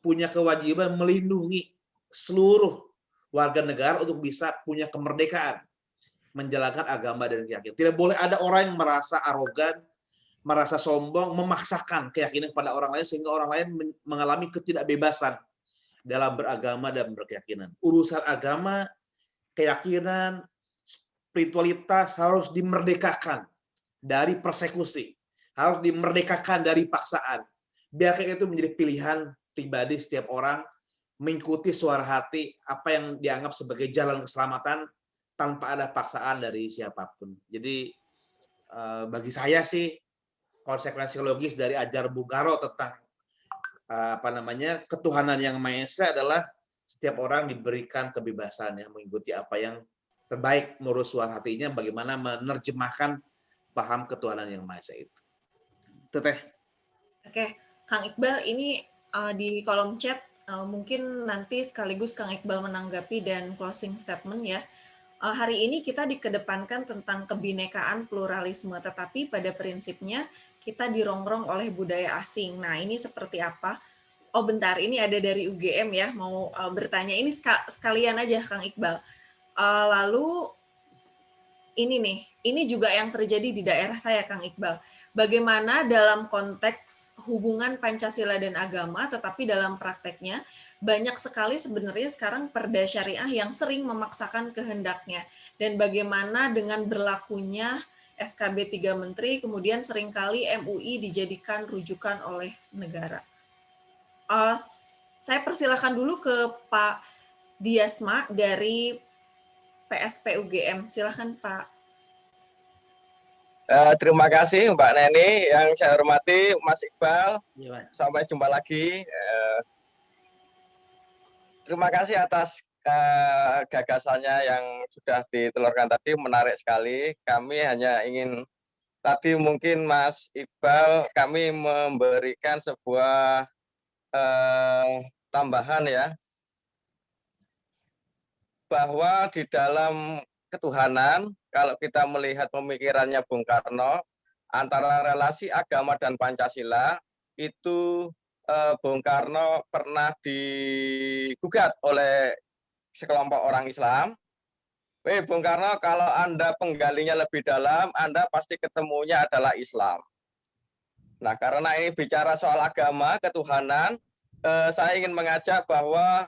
punya kewajiban melindungi seluruh warga negara untuk bisa punya kemerdekaan menjalankan agama dan keyakinan. Tidak boleh ada orang yang merasa arogan, merasa sombong, memaksakan keyakinan kepada orang lain sehingga orang lain mengalami ketidakbebasan dalam beragama dan berkeyakinan. Urusan agama, keyakinan, spiritualitas harus dimerdekakan dari persekusi, harus dimerdekakan dari paksaan. Biarkan itu menjadi pilihan pribadi setiap orang mengikuti suara hati apa yang dianggap sebagai jalan keselamatan tanpa ada paksaan dari siapapun. Jadi bagi saya sih konsekuensi logis dari ajar Bung Karno tentang ketuhanan yang Maha Esa adalah setiap orang diberikan kebebasan ya mengikuti apa yang terbaik menurut suara hatinya, bagaimana menerjemahkan paham ketuhanan yang Maha Esa itu. Teteh. Oke, Kang Iqbal, ini di kolom chat mungkin nanti sekaligus Kang Iqbal menanggapi dan closing statement ya. Hari ini kita dikedepankan tentang kebinekaan pluralisme, tetapi pada prinsipnya kita dirongrong oleh budaya asing. Nah, ini seperti apa? Oh bentar, ini ada dari UGM ya, mau bertanya. Ini sekalian aja Kang Iqbal. Lalu ini juga yang terjadi di daerah saya Kang Iqbal. Bagaimana dalam konteks hubungan Pancasila dan agama, tetapi dalam prakteknya banyak sekali sebenarnya sekarang perda syariah yang sering memaksakan kehendaknya. Dan bagaimana dengan berlakunya SKB 3 Menteri, kemudian seringkali MUI dijadikan rujukan oleh negara. Saya persilahkan dulu ke Pak Diasma dari PSP UGM. Silahkan Pak. Terima kasih Mbak Neni, yang saya hormati Mas Iqbal. Ya, sampai jumpa lagi. Terima kasih atas gagasannya yang sudah ditelurkan tadi, menarik sekali. Kami hanya ingin tadi mungkin Mas Iqbal, kami memberikan sebuah tambahan ya, bahwa di dalam ketuhanan, kalau kita melihat pemikirannya Bung Karno, antara relasi agama dan Pancasila, itu Bung Karno pernah digugat oleh sekelompok orang Islam. Bung Karno, kalau Anda penggalinya lebih dalam, Anda pasti ketemunya adalah Islam. Nah, karena ini bicara soal agama, ketuhanan, saya ingin mengajak bahwa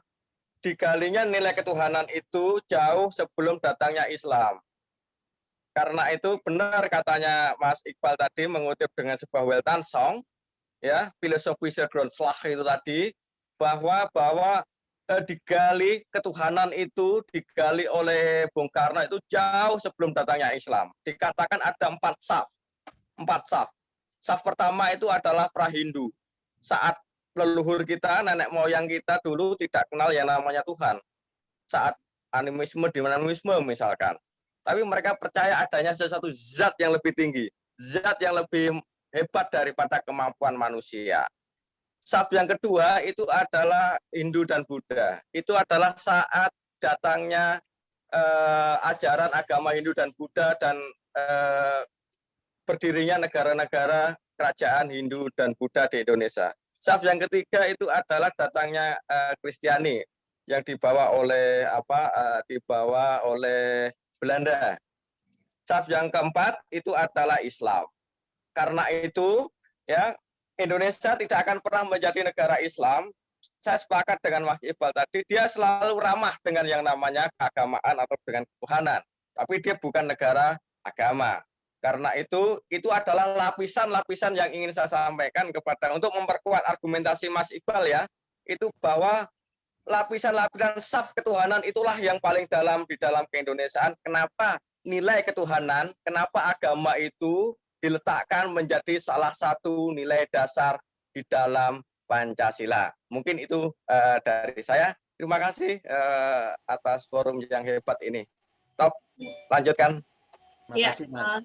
digalinya nilai ketuhanan itu jauh sebelum datangnya Islam. Karena itu benar katanya Mas Iqbal tadi, mengutip dengan sebuah Weltan Song, ya, filosofi Grundslag itu tadi, bahwa digali ketuhanan itu digali oleh Bung Karno itu jauh sebelum datangnya Islam. Dikatakan ada 4 saf. 4 saf. Saf pertama itu adalah pra-Hindu. Saat leluhur kita, nenek moyang kita dulu tidak kenal yang namanya Tuhan. Saat animisme, dinamisme misalkan. Tapi mereka percaya adanya sesuatu zat yang lebih tinggi, zat yang lebih hebat daripada kemampuan manusia. Saf yang kedua itu adalah Hindu dan Buddha. Itu adalah saat datangnya ajaran agama Hindu dan Buddha dan berdirinya negara-negara kerajaan Hindu dan Buddha di Indonesia. Saf yang ketiga itu adalah datangnya Kristiani yang dibawa oleh Belanda. Saf yang keempat itu adalah Islam. Karena itu ya Indonesia tidak akan pernah menjadi negara Islam. Saya sepakat dengan Mas Iqbal tadi, dia selalu ramah dengan yang namanya keagamaan atau dengan ketuhanan. Tapi dia bukan negara agama. Karena itu adalah lapisan-lapisan yang ingin saya sampaikan kepada untuk memperkuat argumentasi Mas Iqbal ya, itu bahwa lapisan-lapisan saf ketuhanan itulah yang paling dalam di dalam keindonesiaan. Kenapa nilai ketuhanan, kenapa agama itu diletakkan menjadi salah satu nilai dasar di dalam Pancasila. Mungkin itu dari saya. Terima kasih atas forum yang hebat ini. Top, lanjutkan. Ya,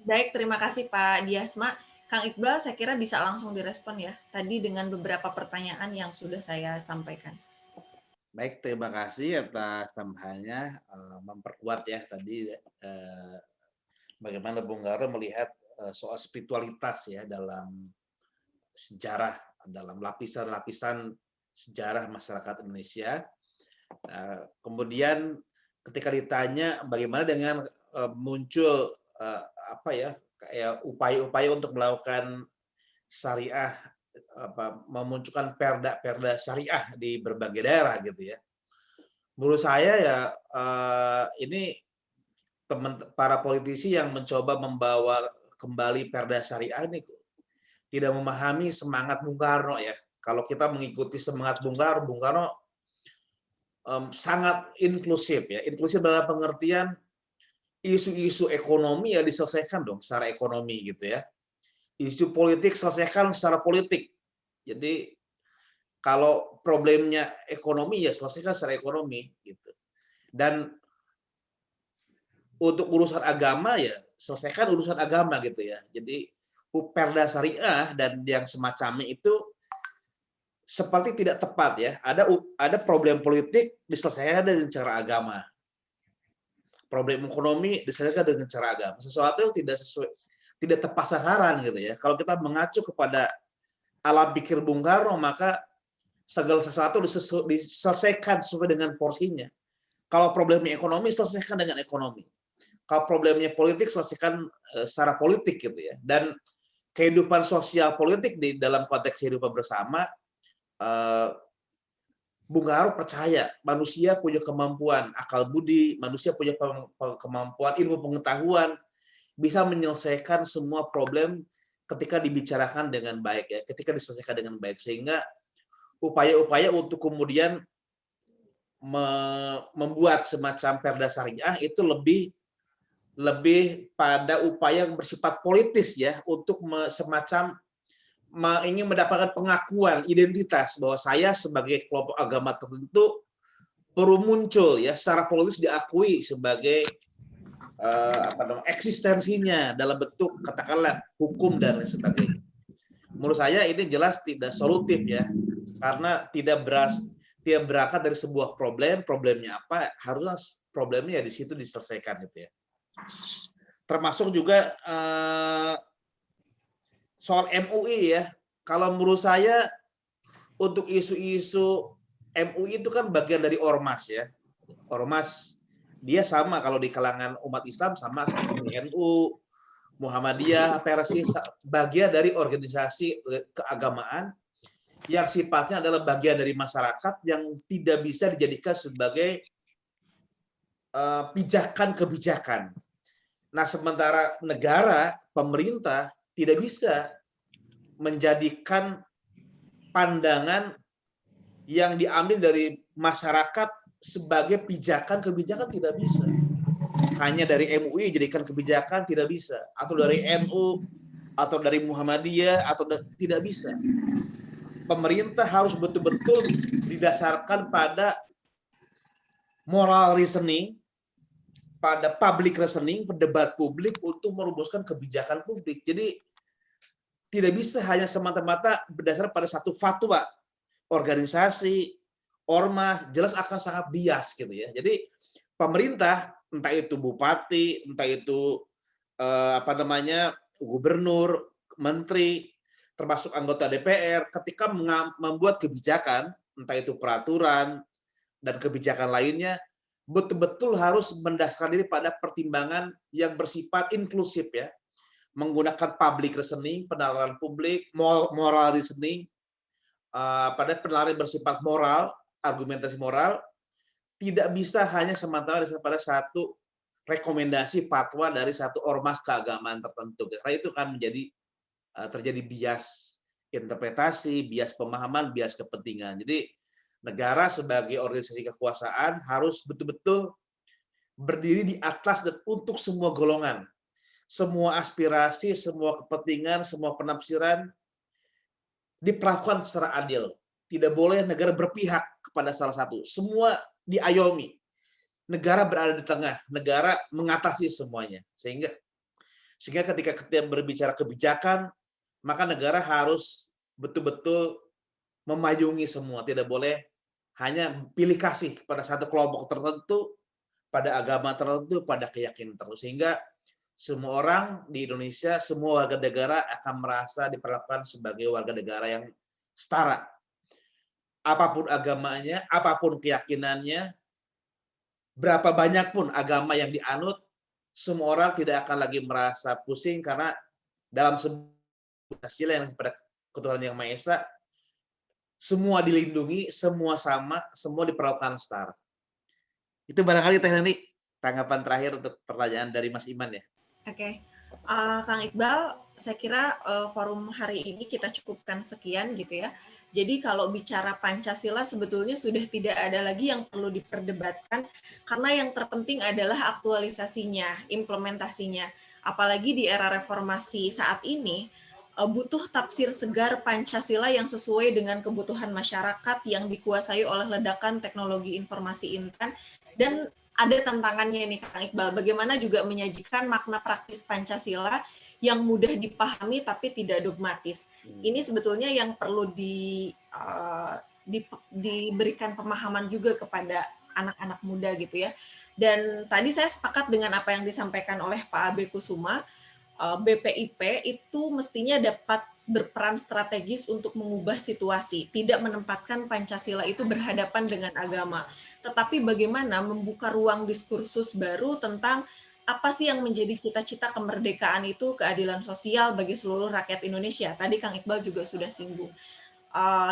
baik, terima kasih Pak Diasma. Kang Iqbal, saya kira bisa langsung direspon ya, tadi dengan beberapa pertanyaan yang sudah saya sampaikan. Baik, terima kasih atas tambahannya, memperkuat ya tadi bagaimana Bung Karno melihat soal spiritualitas ya dalam sejarah, dalam lapisan-lapisan sejarah masyarakat Indonesia. Kemudian ketika ditanya bagaimana dengan muncul kayak upaya-upaya untuk melakukan syariah, memunculkan perda syariah di berbagai daerah gitu ya. Menurut saya ya ini para politisi yang mencoba membawa kembali perda syariah ini tidak memahami semangat Bung Karno ya. Kalau kita mengikuti semangat Bung Karno sangat inklusif ya. Inklusif dalam pengertian isu-isu ekonomi ya diselesaikan dong secara ekonomi gitu ya. Isu politik selesaikan secara politik. Jadi kalau problemnya ekonomi ya selesaikan secara ekonomi gitu. Dan untuk urusan agama ya selesaikan urusan agama gitu ya. Jadi perda syariah dan yang semacamnya itu seperti tidak tepat ya. Ada problem politik diselesaikan dengan cara agama. Problem ekonomi diselesaikan dengan cara agama. Sesuatu yang tidak tepat sasaran gitu ya. Kalau kita mengacu kepada alam pikir Bung Karno, maka segala sesuatu diselesaikan sesuai dengan porsinya. Kalau problemnya ekonomi, selesaikan dengan ekonomi. Kalau problemnya politik, selesaikan secara politik gitu ya. Dan kehidupan sosial politik di dalam konteks kehidupan bersama, Bung Karno percaya manusia punya kemampuan akal budi, manusia punya kemampuan ilmu pengetahuan, bisa menyelesaikan semua problem ketika dibicarakan dengan baik ya, ketika diselesaikan dengan baik, sehingga upaya-upaya untuk kemudian membuat semacam perda syariah itu lebih pada upaya yang bersifat politis ya, untuk semacam ingin mendapatkan pengakuan identitas bahwa saya sebagai kelompok agama tertentu perlu muncul ya secara politis diakui sebagai eksistensinya dalam bentuk katakanlah hukum dan lain sebagainya. Menurut saya ini jelas tidak solutif ya, karena tidak berangkat dari sebuah problemnya apa, harusnya problemnya ya di situ diselesaikan gitu ya. Termasuk juga soal MUI ya. Kalau menurut saya untuk isu-isu MUI itu kan bagian dari ormas ya. Ormas dia sama kalau di kalangan umat Islam sama seperti NU, Muhammadiyah, Persis, bagian dari organisasi keagamaan yang sifatnya adalah bagian dari masyarakat yang tidak bisa dijadikan sebagai pijakan-kebijakan. Nah, sementara negara, pemerintah tidak bisa menjadikan pandangan yang diambil dari masyarakat sebagai pijakan-kebijakan, tidak bisa. Hanya dari MUI jadikan kebijakan, tidak bisa. Atau dari NU, atau dari Muhammadiyah, atau tidak bisa. Pemerintah harus betul-betul didasarkan pada moral reasoning, pada public reasoning, berdebat publik untuk merumuskan kebijakan publik. Jadi tidak bisa hanya semata-mata berdasar pada satu fatwa organisasi, ormas, jelas akan sangat bias gitu ya. Jadi pemerintah, entah itu bupati, entah itu gubernur, menteri, termasuk anggota DPR, ketika membuat kebijakan, entah itu peraturan dan kebijakan lainnya, betul-betul harus mendasarkan diri pada pertimbangan yang bersifat inklusif ya, menggunakan public reasoning, penalaran publik, moral reasoning, pada penalaran bersifat moral, argumentasi moral, tidak bisa hanya sementara pada satu rekomendasi fatwa dari satu ormas keagamaan tertentu. Karena itu kan terjadi bias interpretasi, bias pemahaman, bias kepentingan. Jadi negara sebagai organisasi kekuasaan harus betul-betul berdiri di atas dan untuk semua golongan. Semua aspirasi, semua kepentingan, semua penafsiran diperlakukan secara adil. Tidak boleh negara berpihak kepada salah satu. Semua diayomi. Negara berada di tengah. Negara mengatasi semuanya. Sehingga ketika kita berbicara kebijakan, maka negara harus betul-betul memayungi semua. Tidak boleh hanya pilih kasih pada satu kelompok tertentu, pada agama tertentu, pada keyakinan tertentu. Sehingga semua orang di Indonesia, semua warga negara akan merasa diperlakukan sebagai warga negara yang setara. Apapun agamanya, apapun keyakinannya, berapa banyak pun agama yang dianut, semua orang tidak akan lagi merasa pusing karena dalam sebuah Pancasila yang pada ketuhanan yang Maha Esa, semua dilindungi, semua sama, semua diperlakukan setara. Itu barangkali Teh Neni tanggapan terakhir untuk pertanyaan dari Mas Iman ya. Oke. Kang Iqbal, saya kira forum hari ini kita cukupkan sekian gitu ya. Jadi kalau bicara Pancasila sebetulnya sudah tidak ada lagi yang perlu diperdebatkan karena yang terpenting adalah aktualisasinya, implementasinya. Apalagi di era reformasi saat ini butuh tafsir segar Pancasila yang sesuai dengan kebutuhan masyarakat yang dikuasai oleh ledakan teknologi informasi instan. Dan ada tantangannya nih Kang Iqbal, bagaimana juga menyajikan makna praktis Pancasila yang mudah dipahami tapi tidak dogmatis. Ini sebetulnya yang perlu diberikan pemahaman juga kepada anak-anak muda gitu ya. Dan tadi saya sepakat dengan apa yang disampaikan oleh Pak Abe Kusuma, BPIP itu mestinya dapat berperan strategis untuk mengubah situasi, tidak menempatkan Pancasila itu berhadapan dengan agama, tetapi bagaimana membuka ruang diskursus baru tentang apa sih yang menjadi cita-cita kemerdekaan itu, keadilan sosial bagi seluruh rakyat Indonesia. Tadi Kang Iqbal juga sudah singgung.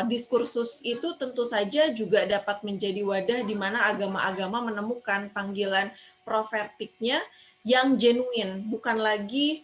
Diskursus itu tentu saja juga dapat menjadi wadah di mana agama-agama menemukan panggilan profetiknya yang genuine, bukan lagi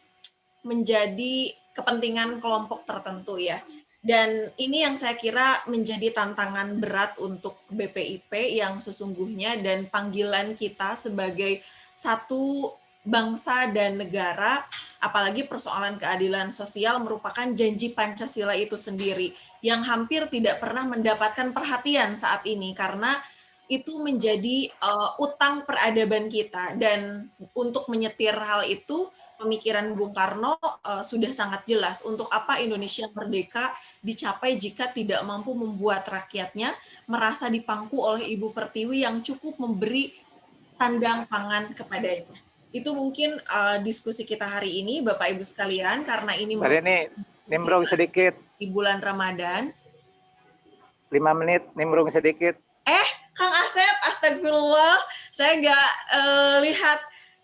menjadi kepentingan kelompok tertentu ya. Dan ini yang saya kira menjadi tantangan berat untuk BPIP yang sesungguhnya, dan panggilan kita sebagai satu bangsa dan negara, apalagi persoalan keadilan sosial merupakan janji Pancasila itu sendiri yang hampir tidak pernah mendapatkan perhatian saat ini karena itu menjadi utang peradaban kita. Dan untuk menyetir hal itu, pemikiran Bung Karno sudah sangat jelas untuk apa Indonesia merdeka dicapai jika tidak mampu membuat rakyatnya merasa dipangku oleh Ibu Pertiwi yang cukup memberi sandang pangan kepadanya. Itu mungkin diskusi kita hari ini, Bapak Ibu sekalian, karena ini nimbrung sedikit di bulan Ramadan. 5 menit, nimbrung sedikit. Kang Asep, astagfirullah, saya nggak lihat.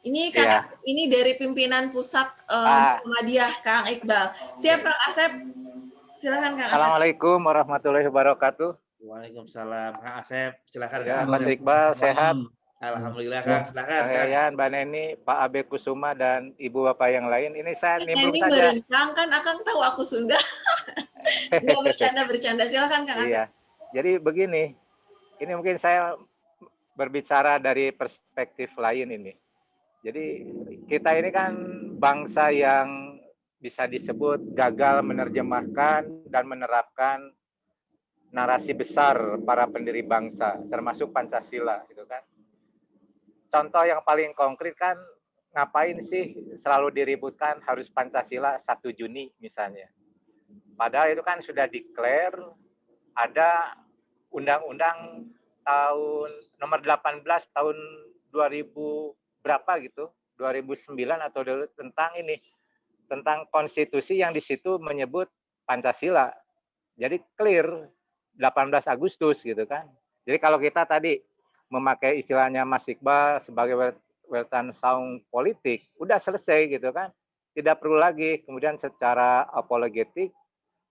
Ini Kang Asep, ini dari pimpinan pusat Muhammadiyah, Kang Iqbal. Siap Kang Asep, silakan Kang Asep. Assalamualaikum warahmatullahi wabarakatuh. Waalaikumsalam, Kang Asep, silakan. Ya, Mas Iqbal sehat. Alhamdulillah Kang, silakan. Kang Yayan, Mbak Neni, Pak Abe Kusuma dan Ibu Bapak yang lain. Ini saya nimbrung Neni saja. Kang, kan Akang tahu aku Sunda. Bercanda, silakan Kang Asep. Iya. Jadi begini, ini mungkin saya berbicara dari perspektif lain ini. Jadi kita ini kan bangsa yang bisa disebut gagal menerjemahkan dan menerapkan narasi besar para pendiri bangsa, termasuk Pancasila, gitu kan. Contoh yang paling konkret kan, ngapain sih selalu diributkan harus Pancasila 1 Juni misalnya. Padahal itu kan sudah declare, ada undang-undang tahun nomor 18 tahun 2000 berapa gitu, 2009 atau tentang ini, tentang konstitusi yang di situ menyebut Pancasila. Jadi clear 18 Agustus gitu kan. Jadi kalau kita tadi memakai istilahnya Mas Iqbal sebagai wetan saung politik, udah selesai gitu kan. Tidak perlu lagi kemudian secara apologetik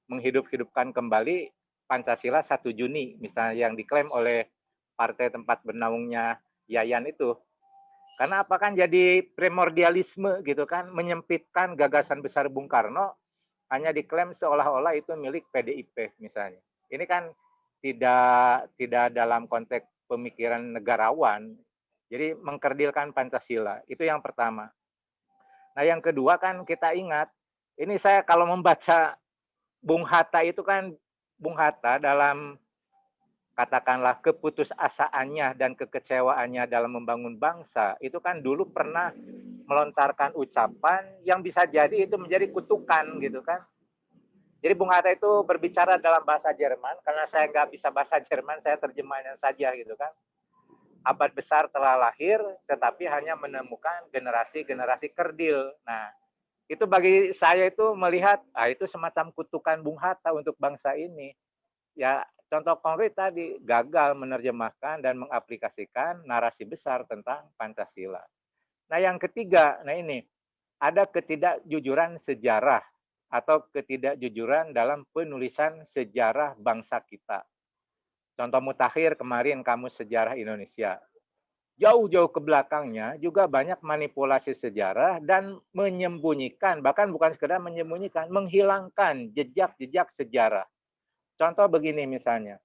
menghidup-hidupkan kembali Pancasila 1 Juni misalnya yang diklaim oleh partai tempat bernaungnya Yayan itu. Karena apa kan jadi primordialisme gitu kan, menyempitkan gagasan besar Bung Karno hanya diklaim seolah-olah itu milik PDIP misalnya. Ini kan tidak dalam konteks pemikiran negarawan. Jadi mengkerdilkan Pancasila, itu yang pertama. Nah, yang kedua kan kita ingat, ini saya kalau membaca Bung Hatta itu kan, Bung Hatta dalam katakanlah keputusasaannya dan kekecewaannya dalam membangun bangsa, itu kan dulu pernah melontarkan ucapan yang bisa jadi itu menjadi kutukan gitu kan. Jadi Bung Hatta itu berbicara dalam bahasa Jerman, karena saya nggak bisa bahasa Jerman, saya terjemahnya saja gitu kan. abad besar telah lahir, tetapi hanya menemukan generasi-generasi kerdil. Nah, itu bagi saya itu melihat, itu semacam kutukan Bung Hatta untuk bangsa ini. Ya, contoh konkret tadi, gagal menerjemahkan dan mengaplikasikan narasi besar tentang Pancasila. Nah, yang ketiga, nah ini, ada ketidakjujuran sejarah atau ketidakjujuran dalam penulisan sejarah bangsa kita. Contoh mutakhir kemarin Kamus Sejarah Indonesia. Jauh-jauh ke belakangnya juga banyak manipulasi sejarah dan menyembunyikan, bahkan bukan sekedar menyembunyikan, menghilangkan jejak-jejak sejarah. Contoh begini misalnya,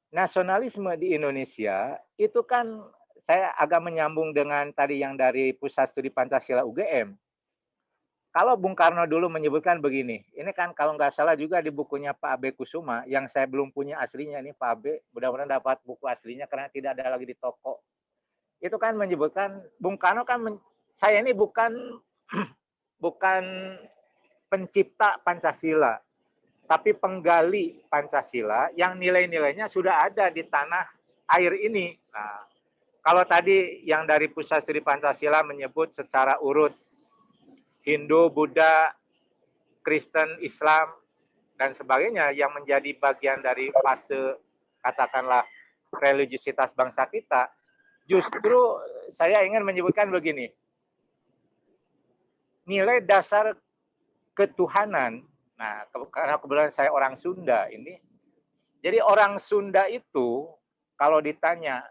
nasionalisme di Indonesia itu kan, saya agak menyambung dengan tadi yang dari Pusat Studi Pancasila UGM. Kalau Bung Karno dulu menyebutkan begini, ini kan kalau nggak salah juga di bukunya Pak Abe Kusuma, yang saya belum punya aslinya nih Pak Abe, mudah-mudahan dapat buku aslinya karena tidak ada lagi di toko. Itu kan menyebutkan, Bung Karno kan, saya ini bukan pencipta Pancasila, tapi penggali Pancasila yang nilai-nilainya sudah ada di tanah air ini. Nah, kalau tadi yang dari Pusat Studi Pancasila menyebut secara urut Hindu, Buddha, Kristen, Islam, dan sebagainya yang menjadi bagian dari fase katakanlah religiusitas bangsa kita, justru saya ingin menyebutkan begini, nilai dasar ketuhanan. Nah, karena kebetulan saya orang Sunda ini, jadi orang Sunda itu kalau ditanya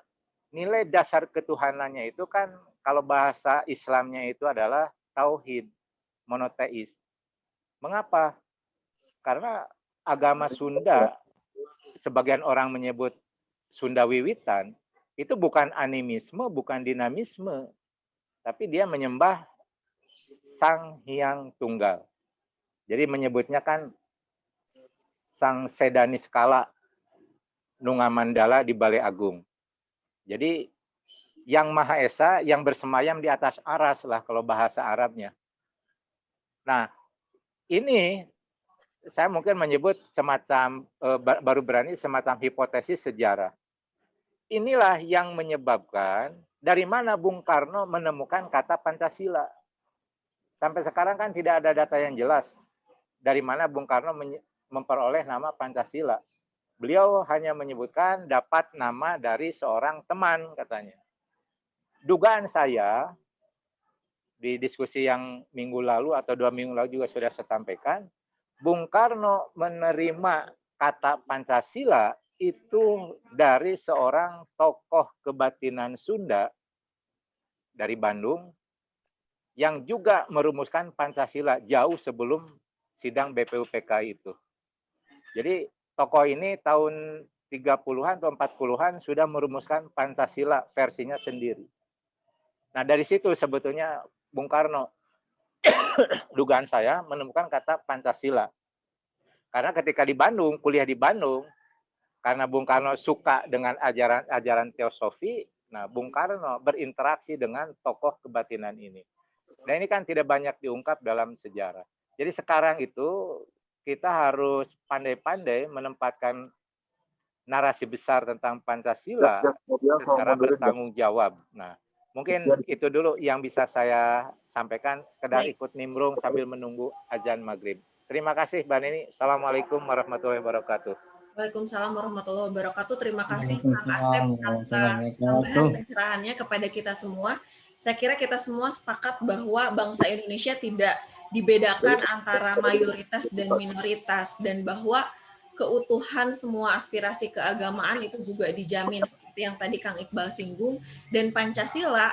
nilai dasar ketuhanannya itu kan, kalau bahasa Islamnya itu adalah tauhid, monoteis. Mengapa? Karena agama Sunda, sebagian orang menyebut Sunda Wiwitan, itu bukan animisme, bukan dinamisme, tapi dia menyembah Sang Hyang Tunggal. Jadi menyebutnya kan Sang Sedaniskala Nunga Mandala di Balai Agung. Jadi yang Maha Esa yang bersemayam di atas aras lah kalau bahasa Arabnya. Nah, ini saya mungkin menyebut semacam, baru berani semacam hipotesis sejarah. Inilah yang menyebabkan dari mana Bung Karno menemukan kata Pancasila. Sampai sekarang kan tidak ada data yang jelas dari mana Bung Karno memperoleh nama Pancasila. Beliau hanya menyebutkan dapat nama dari seorang teman katanya. Dugaan saya, di diskusi yang minggu lalu atau 2 minggu lalu juga sudah saya sampaikan, Bung Karno menerima kata Pancasila itu dari seorang tokoh kebatinan Sunda dari Bandung yang juga merumuskan Pancasila jauh sebelum sidang BPUPK itu. Jadi tokoh ini tahun 30-an atau 40-an sudah merumuskan Pancasila versinya sendiri. Nah, dari situ sebetulnya Bung Karno, dugaan saya, menemukan kata Pancasila. Karena ketika di Bandung, kuliah di Bandung, karena Bung Karno suka dengan ajaran teosofi, nah Bung Karno berinteraksi dengan tokoh kebatinan ini. Nah, ini kan tidak banyak diungkap dalam sejarah. Jadi sekarang itu kita harus pandai-pandai menempatkan narasi besar tentang Pancasila secara bertanggung jawab. Nah, mungkin itu dulu yang bisa saya sampaikan, sekedar ikut nimbrung sambil menunggu azan maghrib. Terima kasih Mbak Nini. Assalamualaikum warahmatullahi wabarakatuh. Waalaikumsalam warahmatullahi wabarakatuh. Terima kasih Kang Asep atas tambahan pencerahannya kepada kita semua. Saya kira kita semua sepakat bahwa bangsa Indonesia tidak dibedakan antara mayoritas dan minoritas, dan bahwa keutuhan semua aspirasi keagamaan itu juga dijamin, seperti yang tadi Kang Iqbal singgung, dan Pancasila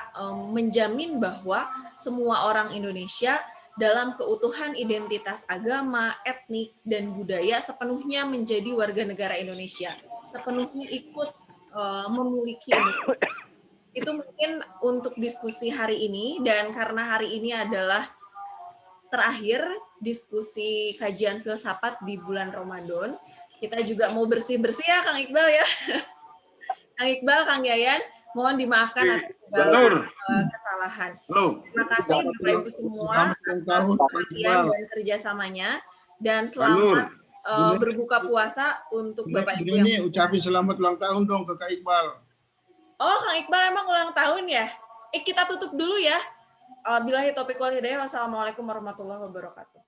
menjamin bahwa semua orang Indonesia dalam keutuhan identitas agama, etnik, dan budaya sepenuhnya menjadi warga negara Indonesia, sepenuhnya ikut memiliki Indonesia. Itu mungkin untuk diskusi hari ini, dan karena hari ini adalah terakhir diskusi kajian filsafat di bulan Ramadan, kita juga mau bersih-bersih ya Kang Iqbal ya. Kang Iqbal, Kang Yayan, mohon dimaafkan atas segala kesalahan. Terima kasih Bapak Ibu semua atas perhatian dan kerjasamanya, dan selamat berbuka puasa untuk Bapak Ibu yang ucapin selamat ulang tahun dong ke Kak Iqbal. Oh, Kang Iqbal emang ulang tahun ya? Kita tutup dulu ya. Billahi taufiq wal hidayah. Wassalamualaikum warahmatullahi wabarakatuh.